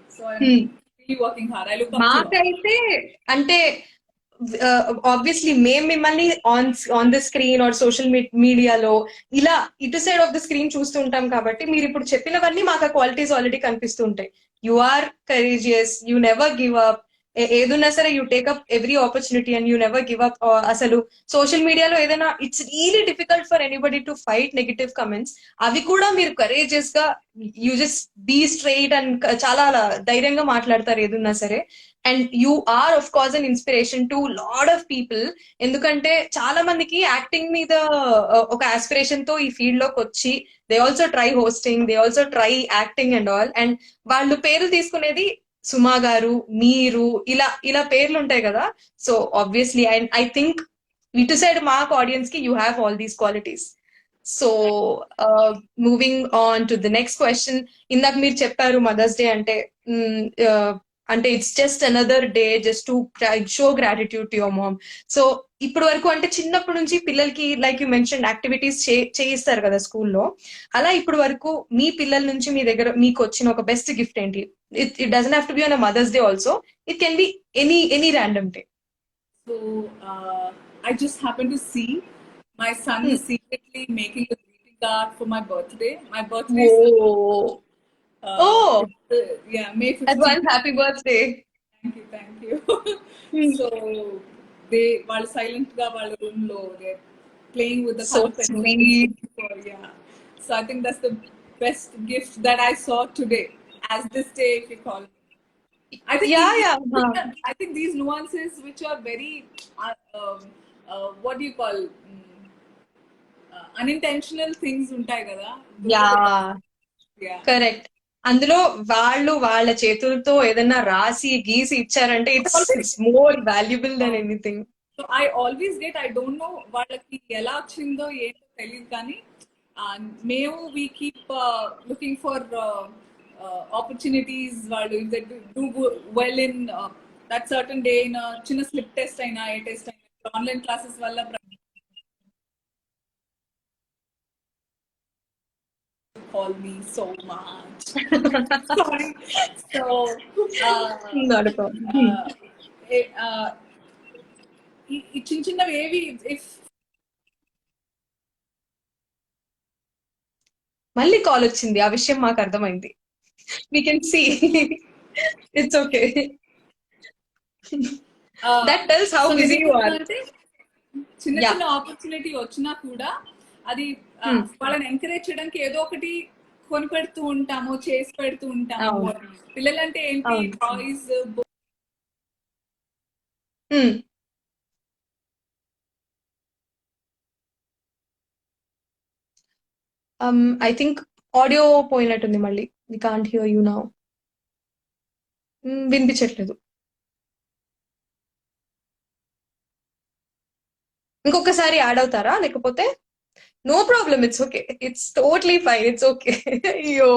So I'm really working hard. I look up to her. మాకైతే అంటే obviously మేము మిమ్మల్ని on the screen or social మీడియాలో ఇలా ఇటు side of the screen చూస్తూ ఉంటాం కాబట్టి మీరు ఇప్పుడు చెప్పినవన్నీ మాకు ఆ క్వాలిటీస్ ఆల్రెడీ కనిపిస్తూ ఉంటాయి. You are courageous, you never give up, ఏదున్నా సరే you take up every opportunity and you never give up. అసలు సోషల్ మీడియాలో ఏదైనా it's really difficult for anybody to fight negative comments. అవి కూడా మీరు కరేజియస్ గా you just be straight and చాలా ధైర్యంగా మాట్లాడతారు ఏదున్నా సరే. And you are of course an inspiration to lot of people. ఎందుకంటే చాలా మందికి యాక్టింగ్ మీద ఒక ఆస్పిరేషన్ తో ఈ ఫీల్డ్ లోకి వచ్చి they also try hosting, they also try acting and all. And వాళ్ళు పేర్లు తీసుకునేది సుమా గారు, మీరు, ఇలా ఇలా పేర్లు ఉంటాయి కదా. సో ఆబ్వియస్లీ ఐ థింక్ ఇటు సైడ్ మాకు ఆడియన్స్ కి you have all these qualities. So moving on to the next question. ఇందాక మీరు చెప్పారు మదర్స్ డే అంటే it's just another day just to show gratitude to your mom. So ఇప్పటి వరకు అంటే చిన్నప్పటి నుంచి పిల్లలకి లైక్ యూ మెన్షన్ యాక్టివిటీస్ చేయిస్తారు కదా స్కూల్లో, అలా ఇప్పటి వరకు మీ పిల్లల నుంచి మీ దగ్గర మీకు వచ్చిన ఒక బెస్ట్ గిఫ్ట్ ఏంటి? It doesn't have to be on a mother's day also, it can be any random day. So I just happened to see my son is secretly making a greeting card for my birthday. My birthday is yeah, May 15th. Advance happy birthday. Thank you. So వాళ్ళు silent గా వాళ్ళ room లో they playing with the So sweet. yeah. So I think that's the best gift that I saw today as this day, if you call it. I think I think these nuances which are very what do you call unintentional things ఉంటాయి కదా. Yeah, Yeah. Correct. అందులో వాళ్ళు వాళ్ళ చేతులతో ఏదైనా రాసి గీసి ఇచ్చారంటే it's more valuable then anything. So I always get, I don't know వాళ్ళకి ఎలా వచ్చిందో ఏంటో తెలియదు కానీ మేము we keep looking for opportunities. వాళ్ళు if they do well in that certain day, in చిన్న స్లిప్ టెస్ట్ అయినా ఏ టెస్ట్ అయినా ఆన్లైన్ క్లాసెస్ వల్ల call me so much. Sorry. So, Not a problem. ఈ చిన్న చిన్నవి ఏవి ఇఫ్ మళ్ళీ కాల్ వచ్చింది, ఆ విషయం మాకు అర్థమైంది. We can see it's okay. That tells how busy you are. చిన్న చిన్న ఆపర్చునిటీ వచ్చినా కూడా అది వాళ్ళని ఎంకరేజ్ చేయడానికి ఏదో ఒకటి కొని పెడుతూ ఉంటాము, చేసి పెడుతూ ఉంటాము. పిల్లలంటే ఏంటి, టాయ్స్. ఐ థింక్ ఆడియో పోయినట్టుంది మళ్ళీ. We can't hear you now. వినిపించట్లేదు. ఇంకొకసారి యాడ్ అవుతారా లేకపోతే? No problem, it's okay, it's totally fine, it's okay. అయ్యో,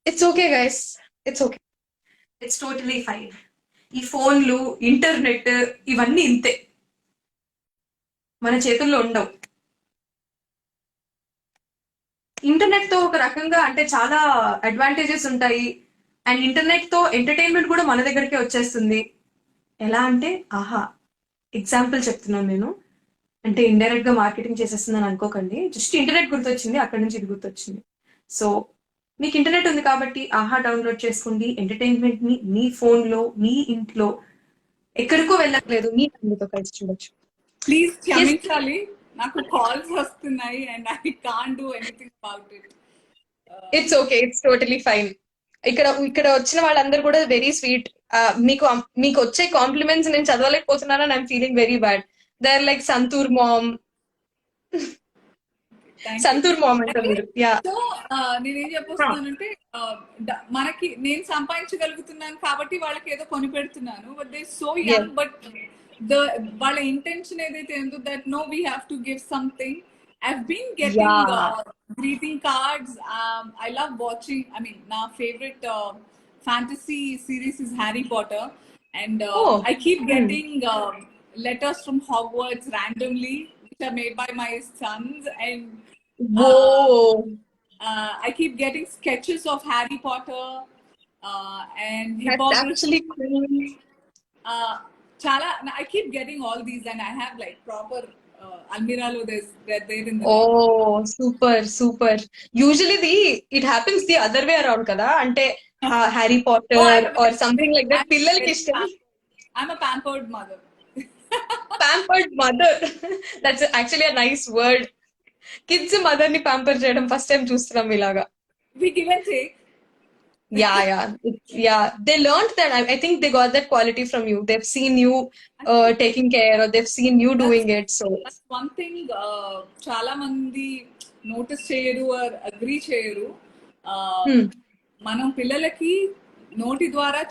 it's okay guys, it's okay, it's totally fine. ఈ ఫోన్లు, ఇంటర్నెట్ ఇవన్నీ ఇంతే, మన చేతుల్లో ఉండవు. ఇంటర్నెట్ తో ఒక రకంగా అంటే చాలా అడ్వాంటేజెస్ ఉంటాయి. అండ్ ఇంటర్నెట్ తో ఎంటర్టైన్మెంట్ కూడా మన దగ్గరికి వచ్చేస్తుంది. ఎలా అంటే, ఆహా, ఎగ్జాంపుల్ చెప్తున్నాను నేను, అంటే ఇండైరెక్ట్ గా మార్కెటింగ్ చేసేస్తుందని అనుకోకండి. జస్ట్ ఇంటర్నెట్ గుర్తొచ్చింది, అక్కడ నుంచి ఇది గుర్తొచ్చింది. సో మీకు ఇంటర్నెట్ ఉంది కాబట్టి ఆహా డౌన్లోడ్ చేసుకోండి. ఎంటర్టైన్మెంట్ ని మీ ఫోన్ లో, మీ ఇంట్లో, ఎక్కడికో వెళ్ళట్లేదు, మీ ఫ్యామిలీతో కలిసి చూడొచ్చు. ప్లీజ్ క్షమించాలి, నాకు కాల్స్ వస్తున్నాయి and I can't do anything about it. It's okay, it's totally fine. ఇక్కడ వచ్చిన వాళ్ళందరూ కూడా వెరీ స్వీట్. మీకు వచ్చే కాంప్లిమెంట్స్ నేను చదవలేకపోతున్నాను and I'm feeling very bad. They are like Santoor mom. Santoor mom అంటే మీరు. యా. సో నేనేం చెప్పొస్తున్నానంటే, మనకి నేను సంపాదించగలుగుతున్నాను కాబట్టి వాళ్ళకి ఏదో కొని పెడుతున్నాను. But they so young, but వాళ్ళ ఇంటెన్షన్ ఏదైతే ఉందో that no we have to give something. I've been getting greeting cards. I love watching. I mean, my favorite fantasy series is Harry Potter, and I keep getting letters from Hogwarts randomly, which are made by my sons, and I keep getting sketches of Harry Potter and That's actually cool. Chala, I keep getting all these, and I have like proper almirah lo they're there in the. Oh, super. Usually it happens the other way around kada, ante Harry Potter or something like that pillalki ishtam. I'm a pampered mother. Pampered mother. That's actually a nice word. Kids mother ni pamper cheyadam first time చూస్తున్నాం ఇలాగా. We give and take. Yeah. They learned that. I think they got that quality from you. They've seen you taking care, or they've seen you doing it. So that's one thing చాలా మంది notice చేయరు or agree చేయరు. మనం పిల్లలకి నోటి ద్వారా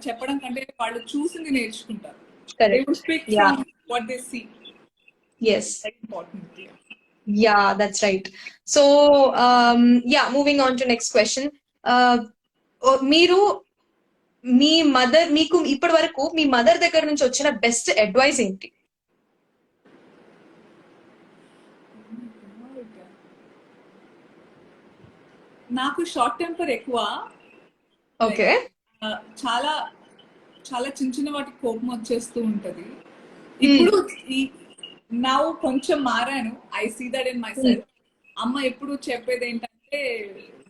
చెప్పడం కంటే వాళ్ళు చూసింది నేర్చుకుంటారు. They will speak from what they see. Yes. Very important. Yeah, that's right. So moving on to next question. మీరు మీ మదర్, మీకు ఇప్పటి వరకు మీ మదర్ దగ్గర నుంచి వచ్చిన బెస్ట్ అడ్వైస్ ఏంటి? నాకు షార్ట్ టెంపర్ ఎక్కువ. ఓకే. చాలా చాలా చిన్న చిన్న వాటికి కోపం వచ్చేస్తూ ఉంటది. ఇప్పుడు నా కొంచెం మారాను. I see that in myself. అమ్మ ఎప్పుడు చెప్పేది ఏంటంటే,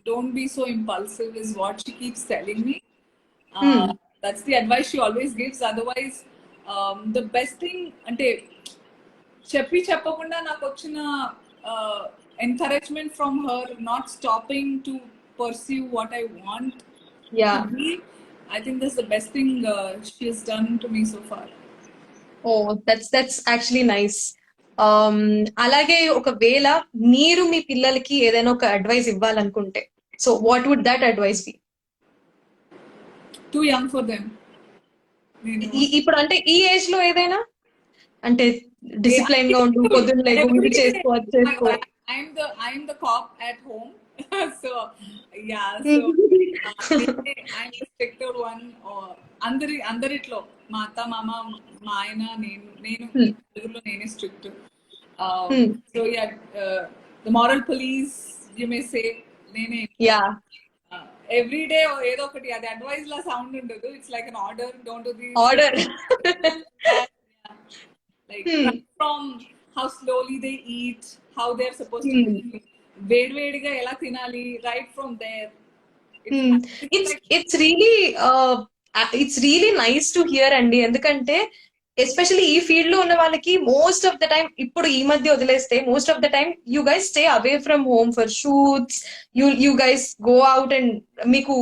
don't be so impulsive is what she keeps telling me. That's the advice she always gives. Otherwise the best thing ante చెప్పకుండా నాకు వచ్చిన encouragement from her, not stopping to pursue what I want to be, I think that's the best thing she has done to me so far. Oh that's actually nice. అలాగే ఒకవేళ మీరు మీ పిల్లలకి ఏదైనా ఒక అడ్వైస్ ఇవ్వాలనుకుంటే, so what would that advice be? Too young for them. ఇప్పుడు అంటే ఈ ఏజ్ లో ఏదైనా అంటే డిసిప్లైన్ గా ఉండు, పొద్దున్న లేకు, ఇది చేసుకో, అది చేసుకో. I'm the cop at home. So yeah, so I'm the stricter one. అందరిట్లో మా అత్త మామ మా ఆయన నేను నలుగురిలో నేనే strict. So yeah, the moral police you may say నేనే. యా, ఎవ్రీ డే ఏదో ఒకటి, అది అడ్వైస్ లా సౌండ్ ఉండదు, it's like an order. Don't do this order. like from how slowly they eat, how they're supposed to eat, వేడివేడిగా ఎలా తినాలి, right from there. It's really nice to hear అండి. ఎందుకంటే ఎస్పెషల్లీ ఈ ఫీల్డ్ లో ఉన్న వాళ్ళకి మోస్ట్ ఆఫ్ ద టైం, ఇప్పుడు ఈ మధ్య వదిలేస్తే most of the time you guys stay away from home for shoots. You guys go out and మీకు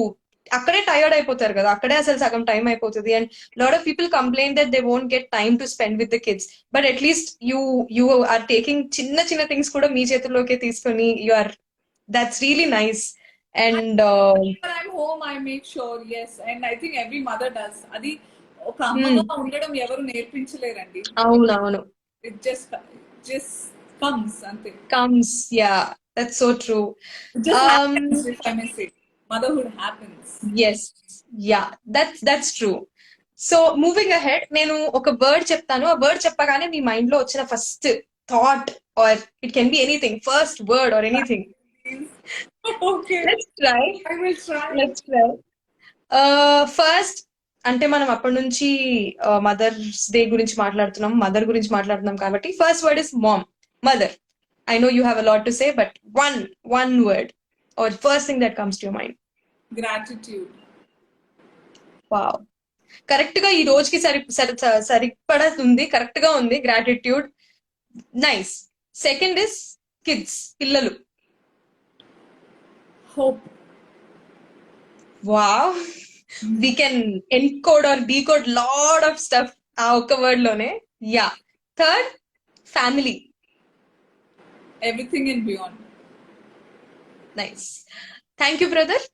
అక్కడే టైర్డ్ అయిపోతారు కదా, అక్కడే అసలు సగం టైం అయిపోతుంది. And lot of people complain that they won't get time to spend with the kids. But at least you are taking చిన్న చిన్న థింగ్స్ కూడా మీ చేతుల్లోకి తీసుకొని that's really nice. And Whenever I'm home, I make sure, yes, and I think every mother does. అది ఒక అమ్మగా ఉండడం ఎవరు నేర్పించలేరండి. అవునవును, It just comes అంతే. comes, yeah, that's so true. It just happens, if I may say. Motherhood happens. Yes, yeah, that's true. So moving ahead, నేను ఒక word చెప్తాను. ఆ వర్డ్ చెప్పగానే మీ మైండ్ లో వచ్చిన first thought, or it can be anything, first word or anything. Okay. Let's try. I will try. Let's try. First అంటే మనం అప్పటి నుంచి మదర్స్ డే గురించి మాట్లాడుతున్నాం, మదర్ గురించి మాట్లాడుతున్నాం కాబట్టి first word is mom, mother. I know you have a lot to say, but one word or first thing that comes to your mind. Gratitude. Wow, correct గా ఈ రోజుకి సరిపడుతుంది, కరెక్ట్ గా ఉంది. Gratitude, nice. Second is kids, పిల్లలు. Hope. Wow, we can encode or decode lot of stuff ఆ ఒక్క word లోనే. Yeah. Third, family. Everything and beyond. Nice. Thank you brother.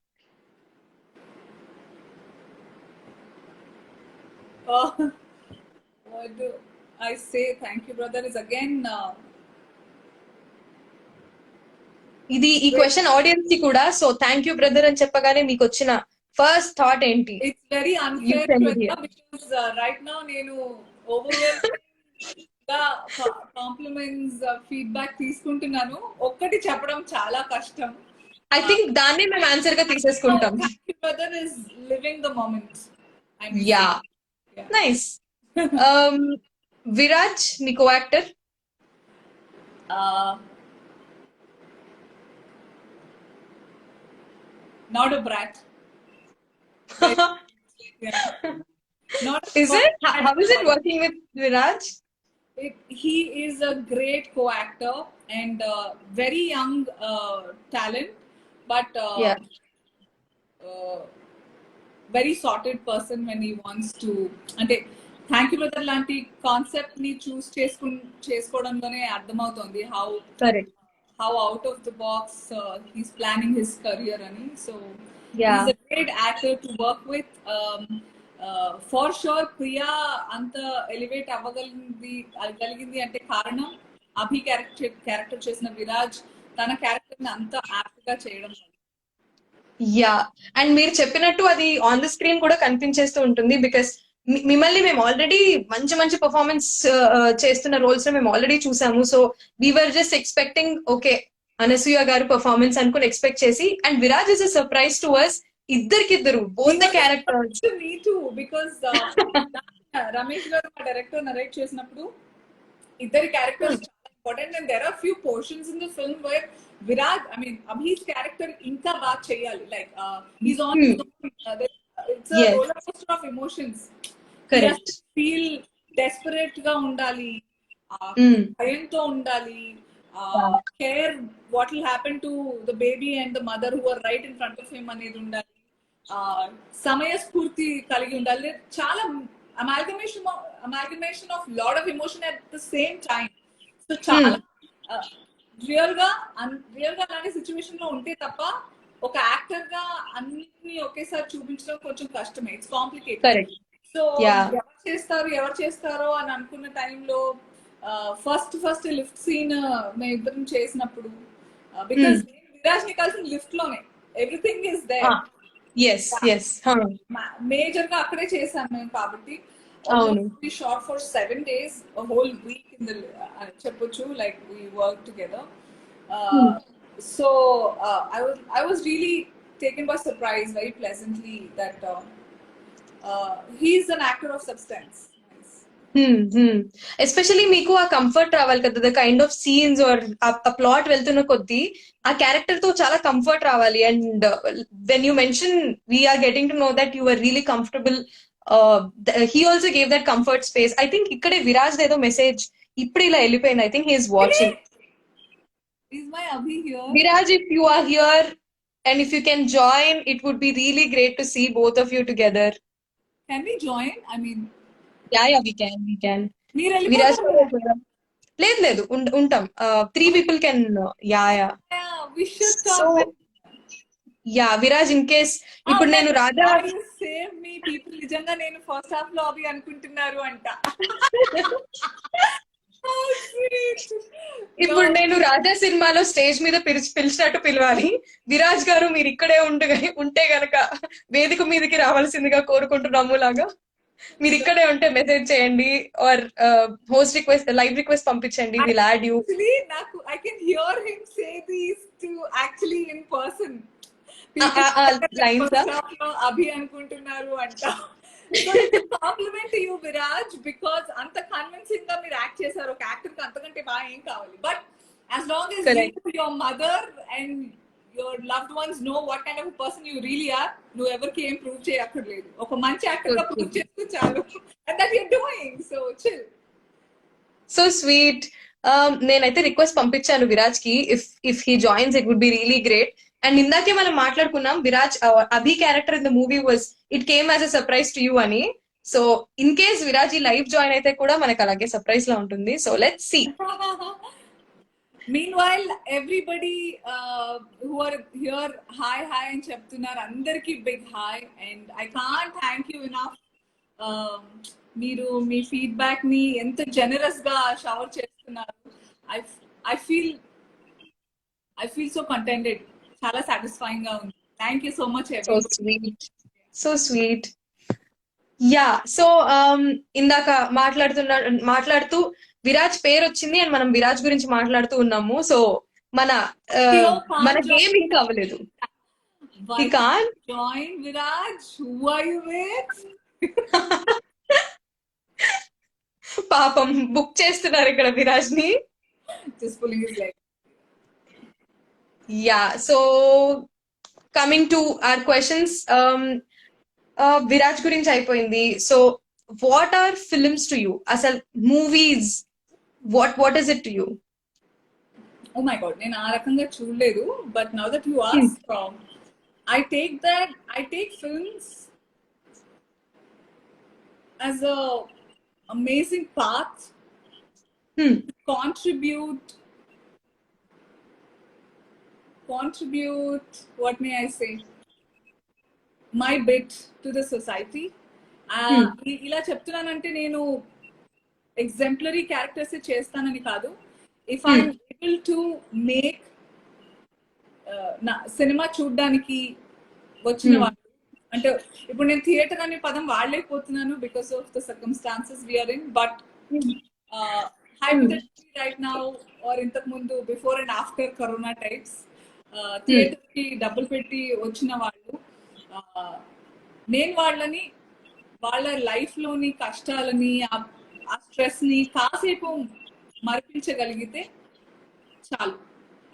What do I say? Thank you, brother. Is again. ఇది ఈ question audience కి కూడా. So thank you brother అని చెప్పగానే మీకు వచ్చిన ఫస్ట్ థాట్ ఏంటి? It's very unfair because right now నేను overwhelmed గా కాంప్లిమెంట్స్ ఫీడ్బ్యాక్ తీసుకుంటున్నాను. ఒక్కటి చెప్పడం చాలా కష్టం. ఐ థింక్ దాన్ని మేము ఆన్సర్ గా తీసేసుకుంటాం. Brother is living the moment. Yeah, nice. Viraj, me co actor. Not a brat. Yeah. Not Is it? How is it working with Viraj? He is a great co-actor and very young talent, but Yeah. very sorted person when he wants to. అంటే thank you brother లాంటి concept ని చూస్ చేసుకోవడంలోనే అర్థమవుతుంది how out of the box he's planning his career ani. So Yeah. he's a great actor to work with. For sure Priya anta elevate avagaliginది అంటే కారణం అభి character చేసిన విరాజ్ తన character ని అంత యాప్ట్ గా చేయడం. యా, అండ్ మీరు చెప్పినట్టు అది ఆన్ ద స్క్రీన్ కూడా కనిపించేస్తూ ఉంటుంది. బికాస్ మిమ్మల్ని మేము ఆల్రెడీ మంచి మంచి పర్ఫార్మెన్స్ చేస్తున్న రోల్స్ లో మేము ఆల్రెడీ చూసాము. So we're just expecting okay Anasuya garu performance అనుకుని ఎక్స్పెక్ట్ చేసి, and Viraj is a surprise to us. ఇద్దరికిద్దరు బోత్ ద క్యారెక్టర్స్. మీ టూ, బికాస్ రమేష్ గారు మా డైరెక్టర్ నరేట్ చేసినప్పుడు ఇద్దరి క్యారెక్టర్స్ చాలా important, and there are few portions in the film where Viraj, I mean Abhi's character ఇంకా బాగా చేయాలి. Like he's on it's a roller coaster of emotions. Correct. Feel desperate గా ఉండాలి, భయంతో ఉండాలి, care what will happen to the baby and the mother who are right in front of him అనేది ఉండాలి. సమయస్ఫూర్తి కలిగి ఉండాలి. చాలా amalgamation of lot of emotion at the same time. So చాలా రియల్ గా అలాంటి సిచ్యువేషన్ లో ఉంటే తప్ప ఒక యాక్టర్ గా అన్నిటిని ఒకేసారి చూపించడం కొంచెం కష్టమే. It's complicated. Correct. So Yeah. ఎవరు చేస్తారో అని అనుకున్న టైంలో ఫస్ట్ లిఫ్ట్ సీన్ మేము ఇద్దరం చేసినప్పుడు, బికాస్ విరాజ్ ని కలిసిన లిఫ్ట్ లోనే everything is there. Yes, yes. Major గా అక్కడే చేసాం మేము కాబట్టి అవును. Short for 7 days, whole week in the చెప్పొచ్చు, like we work together. So I was really taken by surprise very pleasantly that he's an actor of substance. Especially మీకు ఆ comfort రావాలి కదా, the kind of scenes or ఆ plot వెళ్తున్న కొద్దీ ఆ character తో చాలా కంఫర్ట్ రావాలి. And when you mention we're getting to know that you are really comfortable, he also gave that comfort space. I think ఇక్కడే విరాజ్ ఏదో మెసేజ్ ఇప్పుడు ఇలా వెళ్ళిపోయింది. I think he is watching. Is my Abhi here? Viraj, if you are here and if you can join, it would be really great to see both of you together. Can we join? I mean, Yeah, we can. మీరు Viraj, వెళ్ళిపోతారు. లేదు ఉంటాం. 3 people can. Yeah. We should talk. So, yeah, Viraj, in case ఇప్పుడు నేను Radha save me people నిజంగా నేను first half లో అవి అనుకుంటున్నారు అంట. ఇప్పుడు నేను రాజా సినిమాలో స్టేజ్ మీద పిలిచినట్టు పిలవాలి. విరాజ్ గారు మీరు ఇక్కడే ఉంటే గనక వేదిక మీదకి రావాల్సిందిగా కోరుకుంటున్నాము లాగా. మీరు ఇక్కడే ఉంటే మెసేజ్ చేయండి or host request, live request పంపించండి. Will add you. నాకు I can hear him say these too actually in person. Lines Abhi అనుకుంటున్నారు అంట. కాంప్లిమెంట్ యూ విరాజ్, బికాస్ అంత కన్విన్సింగ్ గా మీరు యాక్ట్ చేశారు. ఒక యాక్టర్ కి అంతకంటే బాగా ఏం కావాలి. But as long as your mother and your loved ones know what kind of person you really are, నువ్వు ఎవరికి ఏం ప్రూవ్ చేయక్కర్లేదు. ఒక మంచి యాక్టర్ గా ప్రూవ్ చేస్తూ చాలు. And that you're doing. So chill. So sweet. నేనైతే రిక్వెస్ట్ పంపించాను విరాజ్ కి. If he joins it would be really great. And ఇందాకే మనం మాట్లాడుకున్నాం Viraj Abhi character in the movie was it came as a surprise to you అని. So in case Viraj ఈ live join అయితే కూడా మనకు అలాగే సర్ప్రైజ్ లా ఉంటుంది. So let's see. Meanwhile, everybody who are here, hi అని చెప్తున్నారు. అందరికి big hi. And I can't thank you enough. మీరు మీ ఫీడ్బ్యాక్ ని ఎంత జనరస్ గా షవర్ చేస్తున్నారు. I feel so contented. చాలా సాటిస్ఫైయింగ్ గా ఉంది. Thank you so much. So sweet. Yeah. So ఇందాక మాట్లాడుతూ విరాజ్ పేరు వచ్చింది అండ్ మనం విరాజ్ గురించి మాట్లాడుతూ ఉన్నాము. సో మన గేమ్ ఇంకా అవ్వలేదు. Join Viraj. Who are you with? పాపం బుక్ చేస్తున్నారు ఇక్కడ విరాజ్ ని. Just pulling his leg. Yeah, so coming to our questions, Viraj gurinchi అయిపోయింది. So what are films to you? Asal movies, what is it to you? Oh my god, నేను ఆ రకంగా చూడలేదు. But now that you ask, I take films as a amazing path to contribute, what may I say, my bit to the society. ఇలా చెప్తున్నానంటే నేను exemplary characters చేస్తానని కాదు. If I'm able to make నా సినిమా చూడడానికి వచ్చిన వాళ్ళు, అంటే ఇప్పుడు నేను థియేటర్ అనే పదం వాడలేకపోతున్నాను because of the circumstances we're in. But right now or ఇంతకు ముందు before and after corona types theatre కి డబ్బులు పెట్టి వచ్చిన వాళ్ళు, నేను వాళ్ళని వాళ్ళ లైఫ్ లోని కష్టాలని ఆ స్ట్రెస్ ని కాసేపు మరిపించగలిగితే చాలు.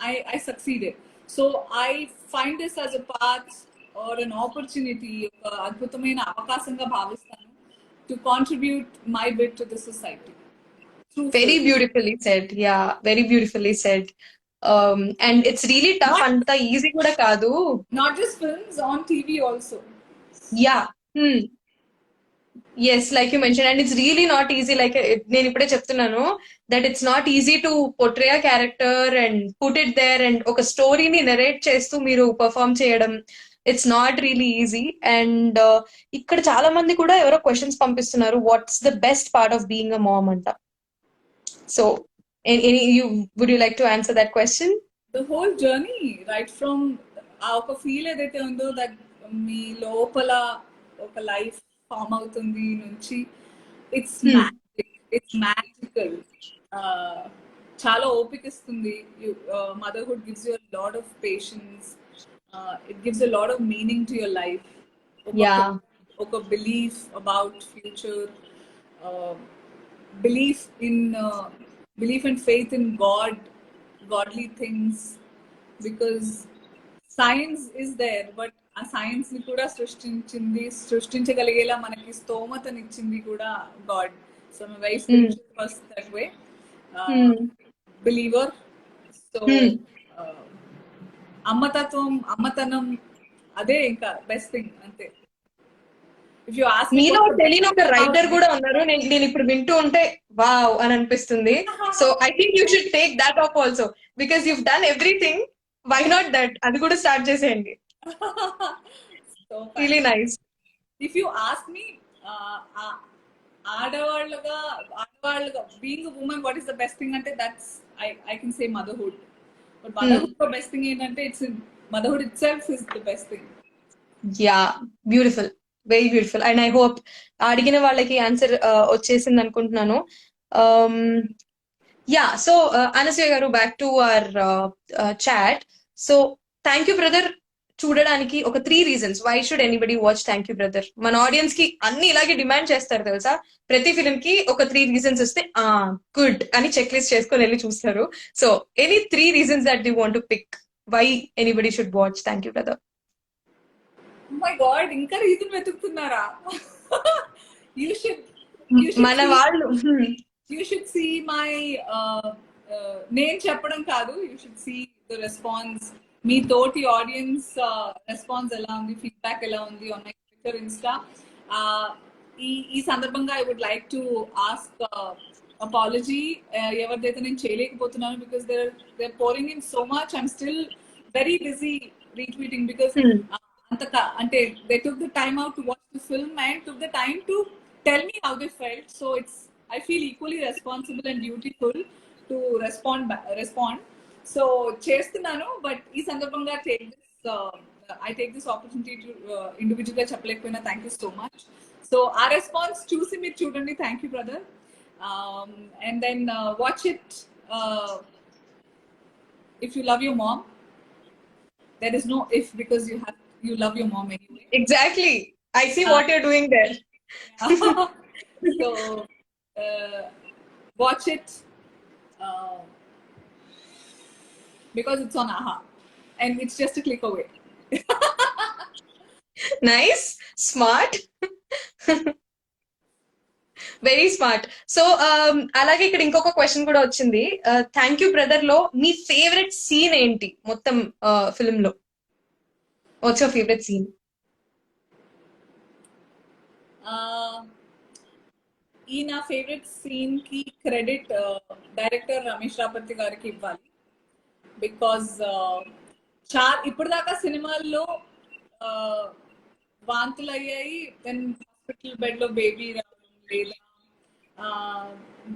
I succeeded. So I find this as a path or an opportunity, ఒక అద్భుతమైన అవకాశంగా భావిస్తాను to contribute my bit to the society. Very beautifully said. Yeah, very beautifully said. And it's really tough. Anta easy kuda kaadu. Not just films, on TV also. Yeah. Hmm. Yes, like you mentioned, and it's really not easy. Like నేను ఇప్పుడే చెప్తున్నాను that it's not easy to portray a character and put it there and ఒక స్టోరీని narrate చేస్తూ మీరు perform చేయడం it's not really easy. And ఇక్కడ చాలా మంది కూడా ఎవరో క్వశ్చన్స్ పంపిస్తున్నారు, what's the best part of being a mom అంట. So any you would you like to answer that question? The whole journey, right from ఆ ఒక ఫీల్ ఏదైతే ఉందో దట్ మీ లోపల ఒక లైఫ్ ఫామ్ అవుతుంది నుంచి ఇట్స్ మ్యాజిక్, ఇట్స్ మ్యాజికల్. చాలా ఓపిక ఇస్తుంది. Motherhood gives you lot of patience, it gives a lot of meaning to your life. Yeah. ఒక belief about future, belief in belief and faith in God, godly things, because science is there, but ఆ science ని కూడా సృష్టించగలిగేలా మనకి స్తోమతనిచ్చింది కూడా God. So I'm very spiritual person that way, believer. So అమ్మతత్వం, అమ్మతనం అదే ఇంకా బెస్ట్ థింగ్ అంతే. ఇఫ్ యు ఆస్క్ మీ మీలో తెలియని ఒక రైటర్ కూడా ఉన్నారు, నేను ఇప్పుడు వింటూ ఉంటే వావ్ అని అనిపిస్తుంది. So I think you should take that off also, because you've done everything, why not that, అది కూడా స్టార్ట్ చేసేయండి. Really nice. If you ask me ఆడవాళ్ళుగా being women what is the best thing అంటే that's I can say motherhood. But motherhood best thing ఏంటంటే it's motherhood itself is the best thing. Yeah, beautiful, very beautiful. And I hope అడిగిన వాళ్ళకి answer వచ్చేసింది అనుకుంటున్నాను. Yeah, so Anasuya garu, back to our chat. So thank you brother చూడడానికి ఒక 3 reasons why should anybody watch thank you brother. మన audience కి అన్ని ఇలాగే డిమాండ్ చేస్తారు తెలుసా, ప్రతి ఫిలిం కి ఒక 3 reasons వస్తే గుడ్ అని చెక్ లిస్ట్ చేసుకొని వెళ్ళి చూస్తారు. So any 3 reasons that you want to pick why anybody should watch thank you brother? My God, ఇంకా రీజన్ వెతుకుతున్నారా? మన వాళ్ళు యూ షుడ్ సీ మై, నేను చెప్పడం కాదు, you should see the response. మీ తోటి ఆడియన్స్ రెస్పాన్స్ ఎలా ఉంది, ఫీడ్బ్యాక్ ఎలా ఉంది ఆన్ మై ట్విట్టర్, ఇన్స్టా. ఈ సందర్భంగా I would like to ask apology ఎవరిదైతే నేను చేయలేకపోతున్నాను, because they're pouring in so much. I'm still very busy retweeting because అంటే they took the time out to watch the film and took the time to tell me how they felt. So I feel equally responsible and dutiful to respond. So చేస్తున్నాను, but ఈ సందర్భంగా I take this opportunity to individually చెప్పలేకపోయినా thank you so much. So ఆ response చూసి మీరు చూడండి. Thank you brother. And then watch it if you love your mom. There is no if, because you love your mom anyway. Exactly. I see what you're doing there. So watch it because it's on AHA and it's just a click away. Nice, smart. Very smart. So అలాగే ఇక్కడ ఇంకొక question కూడా వచ్చింది. Thank you brother లో మీ favourite scene ఏంటి మొత్తం film లో? What's your favourite scene? ఈ నా ఫేవరెట్ సీన్ కి క్రెడిట్ డైరెక్టర్ రమేష్ రాపర్తి గారికి ఇవ్వాలి. బికాజ్ ఇప్పుడు దాకా సినిమాల్లో వాంతులు అయ్యాయి, దెన్ హాస్పిటల్ బెడ్ లో బేబీ రావడం, లేదా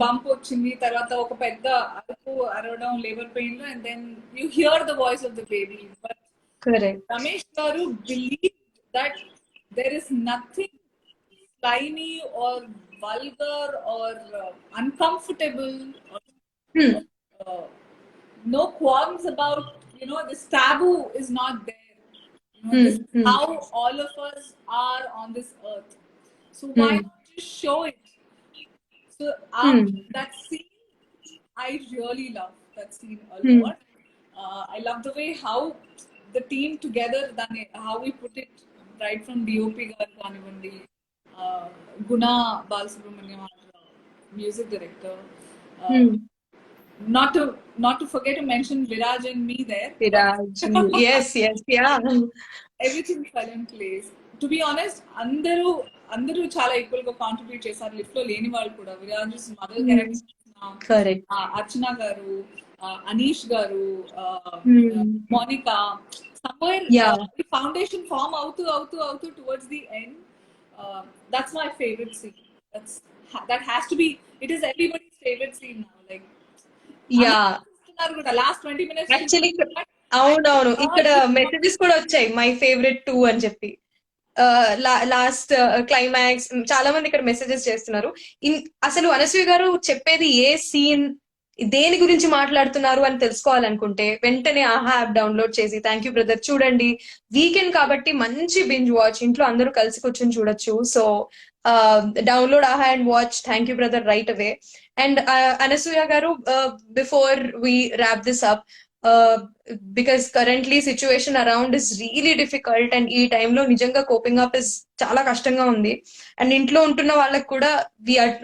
బంప్ వచ్చింది, తర్వాత ఒక పెద్ద అరవడం లేబర్ పెయిన్ లో, and then you hear the voice of the baby. But Ramesh garu believe that there is nothing slimy or vulgar or uncomfortable or, no qualms about, this taboo is not there. This is how all of us are on this earth. So why not just show it? So that scene, I really love that scene a lot. I love the way how the team together, how we put it, right from DOP garu kanivandi, Guna Balasubramaniam, music director, not to forget to mention Viraj and me there. Viraj, yes, yeah. Everything fell in place. To be honest అందరూ అందరూ చాలా equal గా contribute చేశారు. Lift లో లేని వాళ్ళు కూడా Viraj mother character, correct. Archana garu, Anish garu, Monica, somewhere yeah, the foundation form అవుతూ towards the end. That's my favorite scene. That has to be. It is everybody's favorite scene now. Like yeah. కూడా లాస్ట్ 20 minutes యాక్చువల్లీ అవునవును, ఇక్కడ messages కూడా వచ్చాయి my favourite two అని చెప్పి. Last climax చాలా మంది ఇక్కడ మెసేజెస్ చేస్తున్నారు. అసలు అనసూయ గారు చెప్పేది ఏ సీన్, దేని గురించి మాట్లాడుతున్నారు అని తెలుసుకోవాలనుకుంటే వెంటనే ఆహా యాప్ డౌన్లోడ్ చేసి, థ్యాంక్ యూ బ్రదర్, చూడండి. వీకెండ్ కాబట్టి మంచి బింజ్ వాచ్, ఇంట్లో అందరూ కలిసి కూర్చొని చూడొచ్చు. So download Aha and watch. Thank you brother, right away. And Anasuya garu, before we wrap this up, because currently situation around is really difficult and ఈ టైంలో నిజంగా కోపింగ్ అప్ ఇస్ చాలా కష్టంగా ఉంది. అండ్ ఇంట్లో ఉంటున్న వాళ్ళకి కూడా we're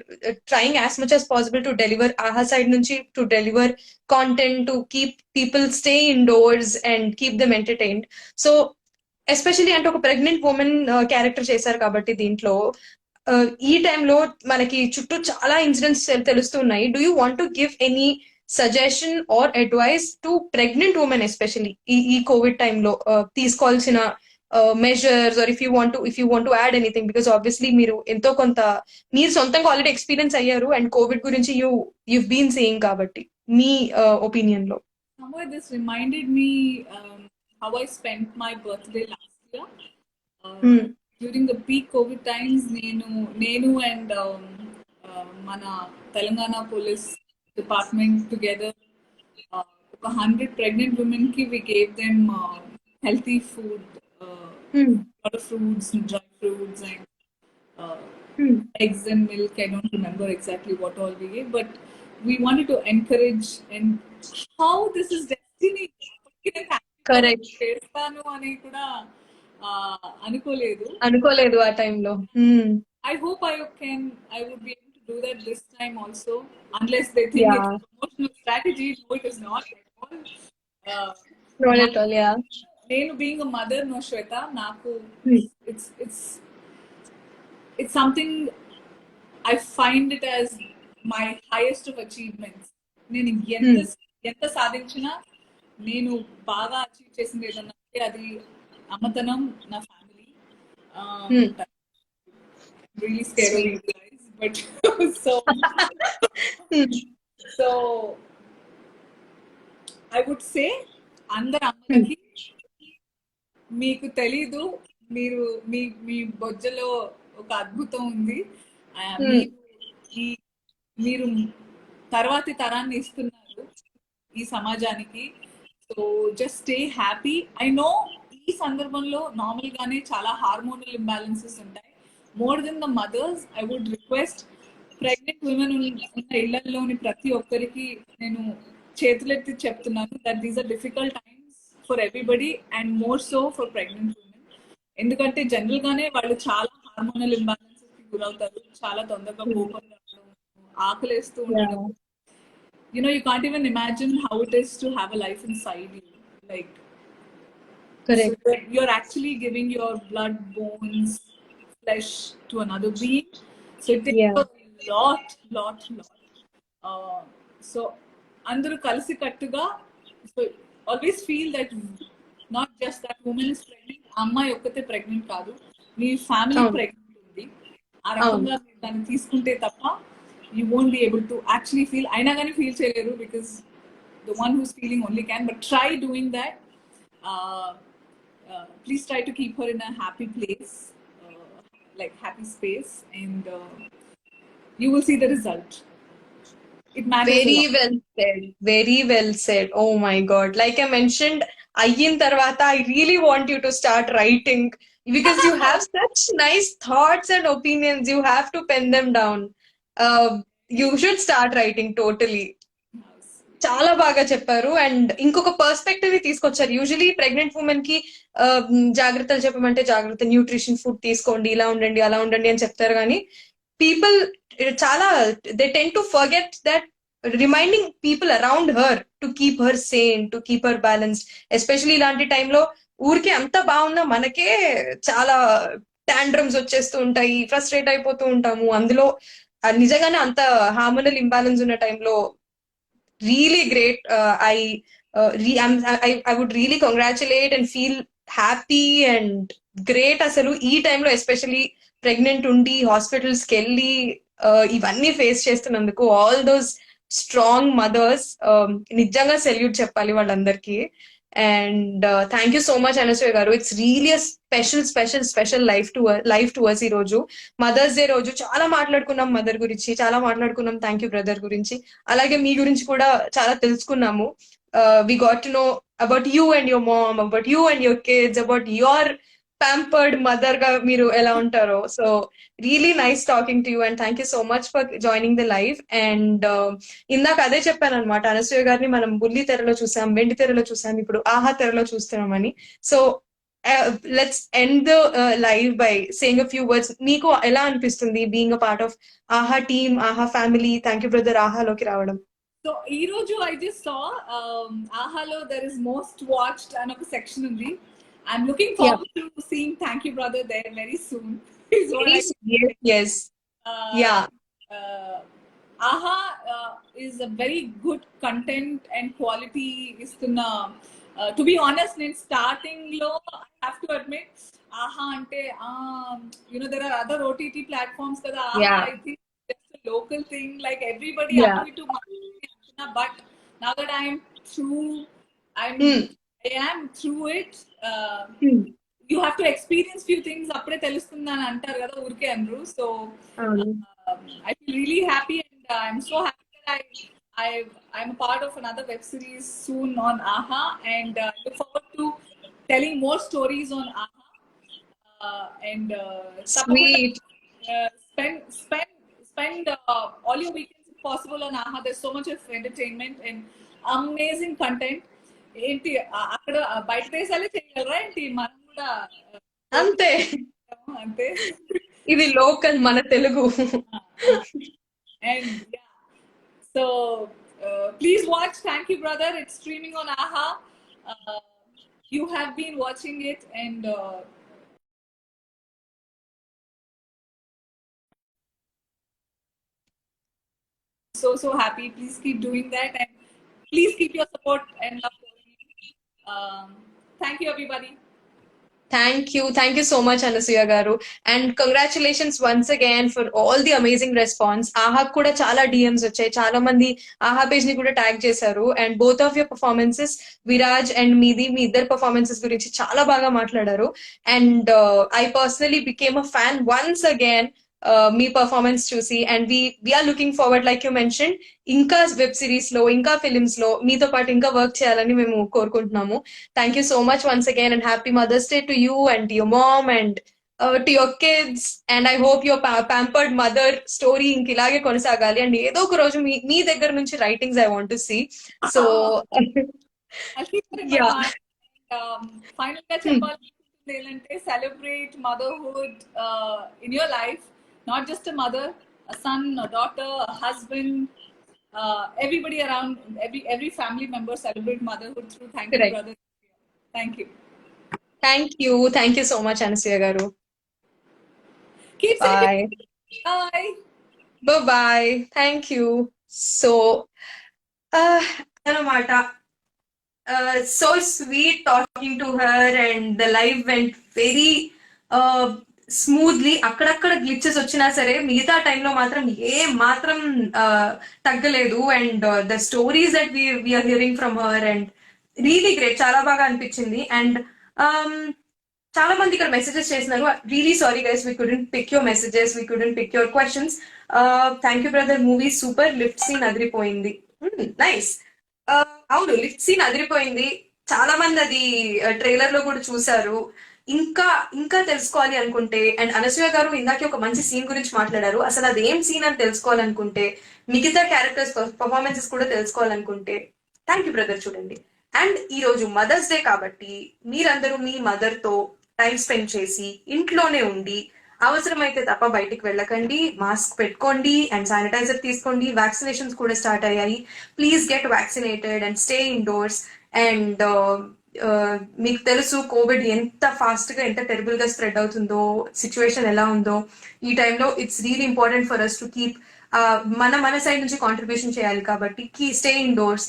trying as much as possible to deliver, Aha side నుంచి to deliver content to keep people stay indoors and keep them entertained. So especially అంటే ఒక ప్రెగ్నెంట్ ఉమెన్ క్యారెక్టర్ చేశారు కాబట్టి దీంట్లో ఈ టైంలో మనకి చుట్టూ చాలా ఇన్సిడెంట్స్ తెలుస్తున్నాయి. Do you want to give any suggestion or advice to pregnant women, especially ఈ కోవిడ్ టైంలో తీసుకోవాల్సిన measures, or if you want to add anything, because obviously మీరు ఎంతో కొంత మీరు సొంతంగా ఆల్రెడీ ఎక్స్పీరియన్స్ అయ్యారు అండ్ కోవిడ్ గురించి యూ బీన్ సేయింగ్ కాబట్టి మీ ఒపీనియన్ లో. Somewhere this reminded me how I spent my birthday last year. During the peak COVID times, నేను and మన Telangana police department together 100 pregnant women ki we gave them healthy food, lot of fruits and dry fruits and eggs and milk. I don't remember exactly what all we gave, but we wanted to encourage. And how this is destiny. Correct. చేస్తాను అని కూడా అనుకోలేదు ఆ టైంలో. I hope I would be able to do that this time also, unless they think it's a promotional strategy. No, it is not at all. Not at all, yeah. నేను being a mother, no Shweta, నాకు it's something I find it as my highest of achievements. నేను ఎంత సాధించినా నేను బాగా achieve చేసింది ఏదన్నా అంటే అది అమ్మతనం, నా family. Really scary, guys, but so I would say అందరు అమ్మలకి మీకు తెలీదు, మీ బొజ్జలో ఒక అద్భుతం ఉంది. మీరు తర్వాతి తరాన్ని ఇస్తున్నారు ఈ సమాజానికి. So just stay happy. I know ఈ సందర్భంలో నార్మల్ గానే చాలా హార్మోనల్ ఇంబ్యాలెన్సెస్ ఉంటాయి. More than the mothers, I would request pregnant women ఉన్న ఇళ్లలోని ప్రతి ఒక్కరికి నేను చేతులెత్తి చెప్తున్నాను that these are difficult times for everybody and more so for pregnant women. ఎందుకంటే జనరల్ గానే వాళ్ళు చాలా హార్మోనల్ ఇంబ్యాలెన్సెస్ కి గురవుతారు. చాలా తొందరగా కోపం రావడం, ఆకలేస్తూ ఉండడం. You know, you can't even imagine how it is to have a life inside you. Like, correct. So you're actually giving your blood, bones, flesh to another being. So it takes a lot. So andaru kalisi kattuga, so always feel that not just that woman is pregnant, amma yokkate pregnant kaadu, me family pregnant ఉంది. ఆ రకంగా దాన్ని తీసుకుంటే తప్ప you won't be able to actually feel. Aina gani feel cheyaleru because the one who's feeling only can. But try doing that. Please try to keep her in a happy place, like happy space, and you will see the result. It matters. Very well said. Very well said. Oh my God. Like I mentioned, ayyin tarvata, I really want you to start writing because you have such nice thoughts and opinions. You have to pen them down. You should start writing totally. చాలా బాగా చెప్పారు. And ఇంకొక perspective తీసుకొచ్చారు. Usually pregnant women కి జాగ్రత్తలు చెప్పమంటే జాగ్రత్త, nutrition food తీసుకోండి, ఇలా ఉండండి, అలా ఉండండి అని చెప్తారు. కానీ పీపుల్ చాలా they tend to forget that reminding people around her to keep her Sen, to keep her balanced. Especially ఇలాంటి టైంలో ఊరికే అంత బాగున్నా మనకే చాలా టాండ్రమ్స్ వచ్చేస్తూ ఉంటాయి, ఫ్రస్ట్రేట్ అయిపోతూ ఉంటాము. అందులో నిజంగానే అంత హార్మోనల్ ఇంబ్యాలెన్స్ ఉన్న టైంలో really great. I would really congratulate and feel happy and great అసలు ఈ టైంలో ఎస్పెషలీ ప్రెగ్నెంట్ ఉండి హాస్పిటల్స్ కి వెళ్ళి ఇవన్నీ ఫేస్ చేస్తున్నందుకు ఆల్ దోస్ స్ట్రాంగ్ మదర్స్ నిజంగా సెల్యూట్ చెప్పాలి వాళ్ళందరికీ. And thank you so much Anasuya garu. It's really a special life to us ఈ రోజు మదర్స్ డే రోజు. చాలా మాట్లాడుకున్నాం మదర్ గురించి, చాలా మాట్లాడుకున్నాం థ్యాంక్ యూ బ్రదర్ గురించి, అలాగే మీ గురించి కూడా చాలా తెలుసుకున్నాము. We got to know about you and your mom, about you and your kids, about your pampered mother గా మీరు ఎలా ఉంటారో. So really nice talking to you and thank you so much for joining the live. And ఇందాక అదే చెప్పాను అనమాట, అనసూయ గారిని మనం బుల్లి తెరలో చూసాం, వెండి తెరలో చూసాం, ఇప్పుడు ఆహా తెరలో చూస్తున్నామని. So let's end the live by saying a few words. మీకు ఎలా అనిపిస్తుంది being a part of Aha team, Aha family? Thank you brother ఆహాలోకి రావడం. సో ఈ రోజు ఐ జస్ట్ సా ఆహాలో దర్ ఇస్ మోస్ట్ వాచ్డ్ అని ఒక సెక్షన్ ఉంది. I'm looking forward to seeing thank you brother there very soon. Yes. Yeah. Aha is a very good content and quality istunna. To be honest, in starting lo, I have to admit, Aha ante there are other OTT platforms kada. Aha, Yeah. I think just a local thing, like everybody Yeah. happy to but now that I am through it. You have to experience few things అప్పుడే తెలుస్తుంది అని అంటారు కదా ఊరికే అనరు. So I feel really happy and I'm so happy that I'm a part of another web series soon on AHA and look forward to telling more stories on AHA and Sweet. spend all your weekends if possible on AHA. There's so much of entertainment and amazing content. ఏంటి అక్కడ బయట దేశాలే చేయగలరా ఏంటి, మనం కూడా అంతే అంతే. ఇది లోకల్ మన Telugu. And yeah, so please watch Thank You Brother. It's streaming on AHA. You have been watching it and so happy. Please keep doing that and please keep your support and love for me. Thank you everybody. Thank you so much Anasuya గారు. And congratulations once again for all the amazing response. ఆహా కూడా చాలా DMs వచ్చాయి, చాలా మంది ఆహా page ని కూడా ట్యాగ్ చేశారు. And both of your performances, Viraj and మీ ఇద్దరు పర్ఫార్మెన్సెస్ గురించి చాలా బాగా మాట్లాడారు. And I personally became a fan once again మీ పర్ఫార్మెన్స్ చూసి. And we're looking forward like you mention ఇంకా వెబ్ సిరీస్ లో, ఇంకా ఫిలిమ్స్ లో మీతో పాటు ఇంకా వర్క్ చేయాలని మేము కోరుకుంటున్నాము. Thank you so much once again and happy mother's day to you and your mom and to your kids. And I hope your pampered mother story ఇంక ఇలాగే కొనసాగాలి. అండ్ ఏదో ఒక రోజు మీ దగ్గర నుంచి writings I want to see. So final గా చెప్పాలనుకుంటుంది ఏంటంటే celebrate motherhood in your life. Not just a mother, a son, a daughter, a husband, everybody around, every family member celebrate motherhood through Thank You Brother. Thank you. Thank you so much Anasuya గారు. Keep Bye. Bye. Thank you. So అనమాట, so sweet talking to her and the live went very smoothly. అక్కడక్కడ glitches వచ్చినా సరే మిగతా టైంలో మాత్రం ఏ మాత్రం తగ్గలేదు. And the stories that we're hearing from her and really great, చాలా బాగా అనిపించింది. అండ్ చాలా మంది ఇక్కడ మెసేజెస్ చేసినారు. Really sorry guys, we couldn't pick your messages, we couldn't pick your questions. Thank you brother, movie super, lift scene అదిరిపోయింది. Nice. అవును, లిఫ్ట్ సీన్ అదిరిపోయింది. చాలా మంది అది ట్రైలర్ లో కూడా చూసారు. ఇంకా తెలుసుకోవాలి అనుకుంటే, అండ్ అనసూయ గారు ఇందాక ఒక మంచి సీన్ గురించి మాట్లాడారు, అసలు అది ఏం సీన్ అని తెలుసుకోవాలనుకుంటే, మిగతా క్యారెక్టర్స్ పర్ఫార్మెన్సెస్ కూడా తెలుసుకోవాలనుకుంటే థ్యాంక్ యూ బ్రదర్ చూడండి. అండ్ ఈ రోజు మదర్స్ డే కాబట్టి మీరందరూ మీ మదర్ తో టైం స్పెండ్ చేసి ఇంట్లోనే ఉండి, అవసరమైతే తప్ప బయటికి వెళ్ళకండి, మాస్క్ పెట్టుకోండి అండ్ శానిటైజర్ తీసుకోండి. వ్యాక్సినేషన్స్ కూడా స్టార్ట్ అయ్యాయి. Please get vaccinated and stay indoors. And మీకు తెలుసు కోవిడ్ ఎంత ఫాస్ట్ గా ఎంత టెరిబుల్ గా స్ప్రెడ్ అవుతుందో, సిచ్యువేషన్ ఎలా ఉందో. ఈ టైంలో it's really important for us to keep మన సైడ్ నుంచి కాంట్రిబ్యూషన్ చేయాలి కాబట్టి stay indoors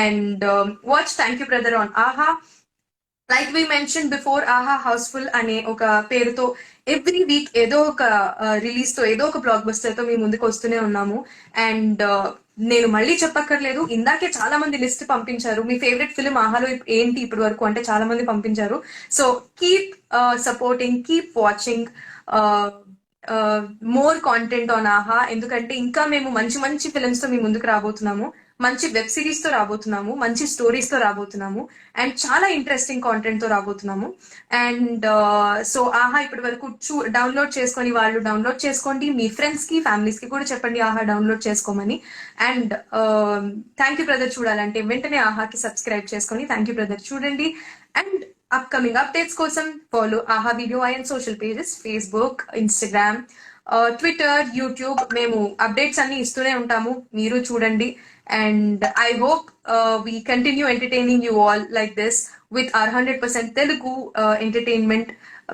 and watch thank you brother on Aha. Like we mention before, Aha housefull అనే ఒక పేరుతో ఎవ్రీ వీక్ ఏదో ఒక రిలీజ్ తో ఏదో ఒక బ్లాక్ బస్టర్ తో మీ ముందుకు వస్తూనే ఉన్నాము. అండ్ నేను మళ్ళీ చెప్పక్కర్లేదు, ఇందాకే చాలా మంది లిస్ట్ పంపించారు మీ ఫేవరెట్ ఫిల్మ్ ఆహాలో ఏంటి ఇప్పటి వరకు అంటే చాలా మంది పంపించారు. So keep supporting, keep watching more content on ఆహా. ఎందుకంటే ఇంకా మేము మంచి మంచి ఫిల్మ్స్ తో మీ ముందుకు రాబోతున్నాము, మంచి వెబ్ సిరీస్ తో రాబోతున్నాము, మంచి స్టోరీస్ తో రాబోతున్నాము, అండ్ చాలా ఇంట్రెస్టింగ్ కాంటెంట్ తో రాబోతున్నాము. అండ్ సో ఆహా ఇప్పటి వరకు డౌన్లోడ్ చేసుకొని వాళ్ళు డౌన్లోడ్ చేసుకోండి, మీ ఫ్రెండ్స్ కి ఫ్యామిలీస్ కి కూడా చెప్పండి ఆహా డౌన్లోడ్ చేసుకోమని. అండ్ థ్యాంక్ యూ బ్రదర్ చూడాలంటే వెంటనే ఆహాకి సబ్స్క్రైబ్ చేసుకొని థ్యాంక్ యూ బ్రదర్ చూడండి. అండ్ అప్కమింగ్ అప్డేట్స్ కోసం ఫాలో ఆహా video and social pages, Facebook, Instagram, Twitter, YouTube. మేము అప్డేట్స్ అన్ని ఇస్తూనే ఉంటాము, మీరు చూడండి. And I hope we continue entertaining you all like this with our 100% Telugu entertainment.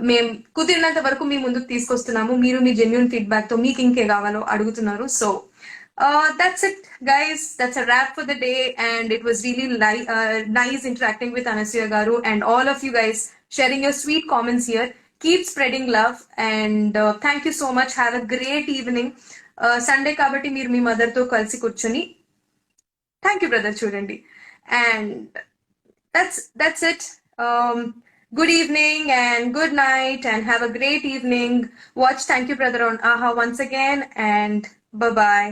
మేము కుదిరినంత వరకు మీ ముందుకు తీసుకొస్తున్నాము, మీరు మీ జెన్యున్ ఫీడ్బ్యాక్ తో మీకు ఇంకే కావాలో అడుగుతున్నారు. So that's it, guys. That's a wrap for the day, and it was really nice interacting with Anasya Garu and all of you guys sharing your sweet comments here. Keep spreading love, and thank you so much. Have a great evening. Sunday kabatti meer mee mother to kalsi kurchoni. Thank you, brother Chudandi. And that's it. Good evening and good night, and have a great evening. Watch Thank You Brother on AHA once again, and bye bye.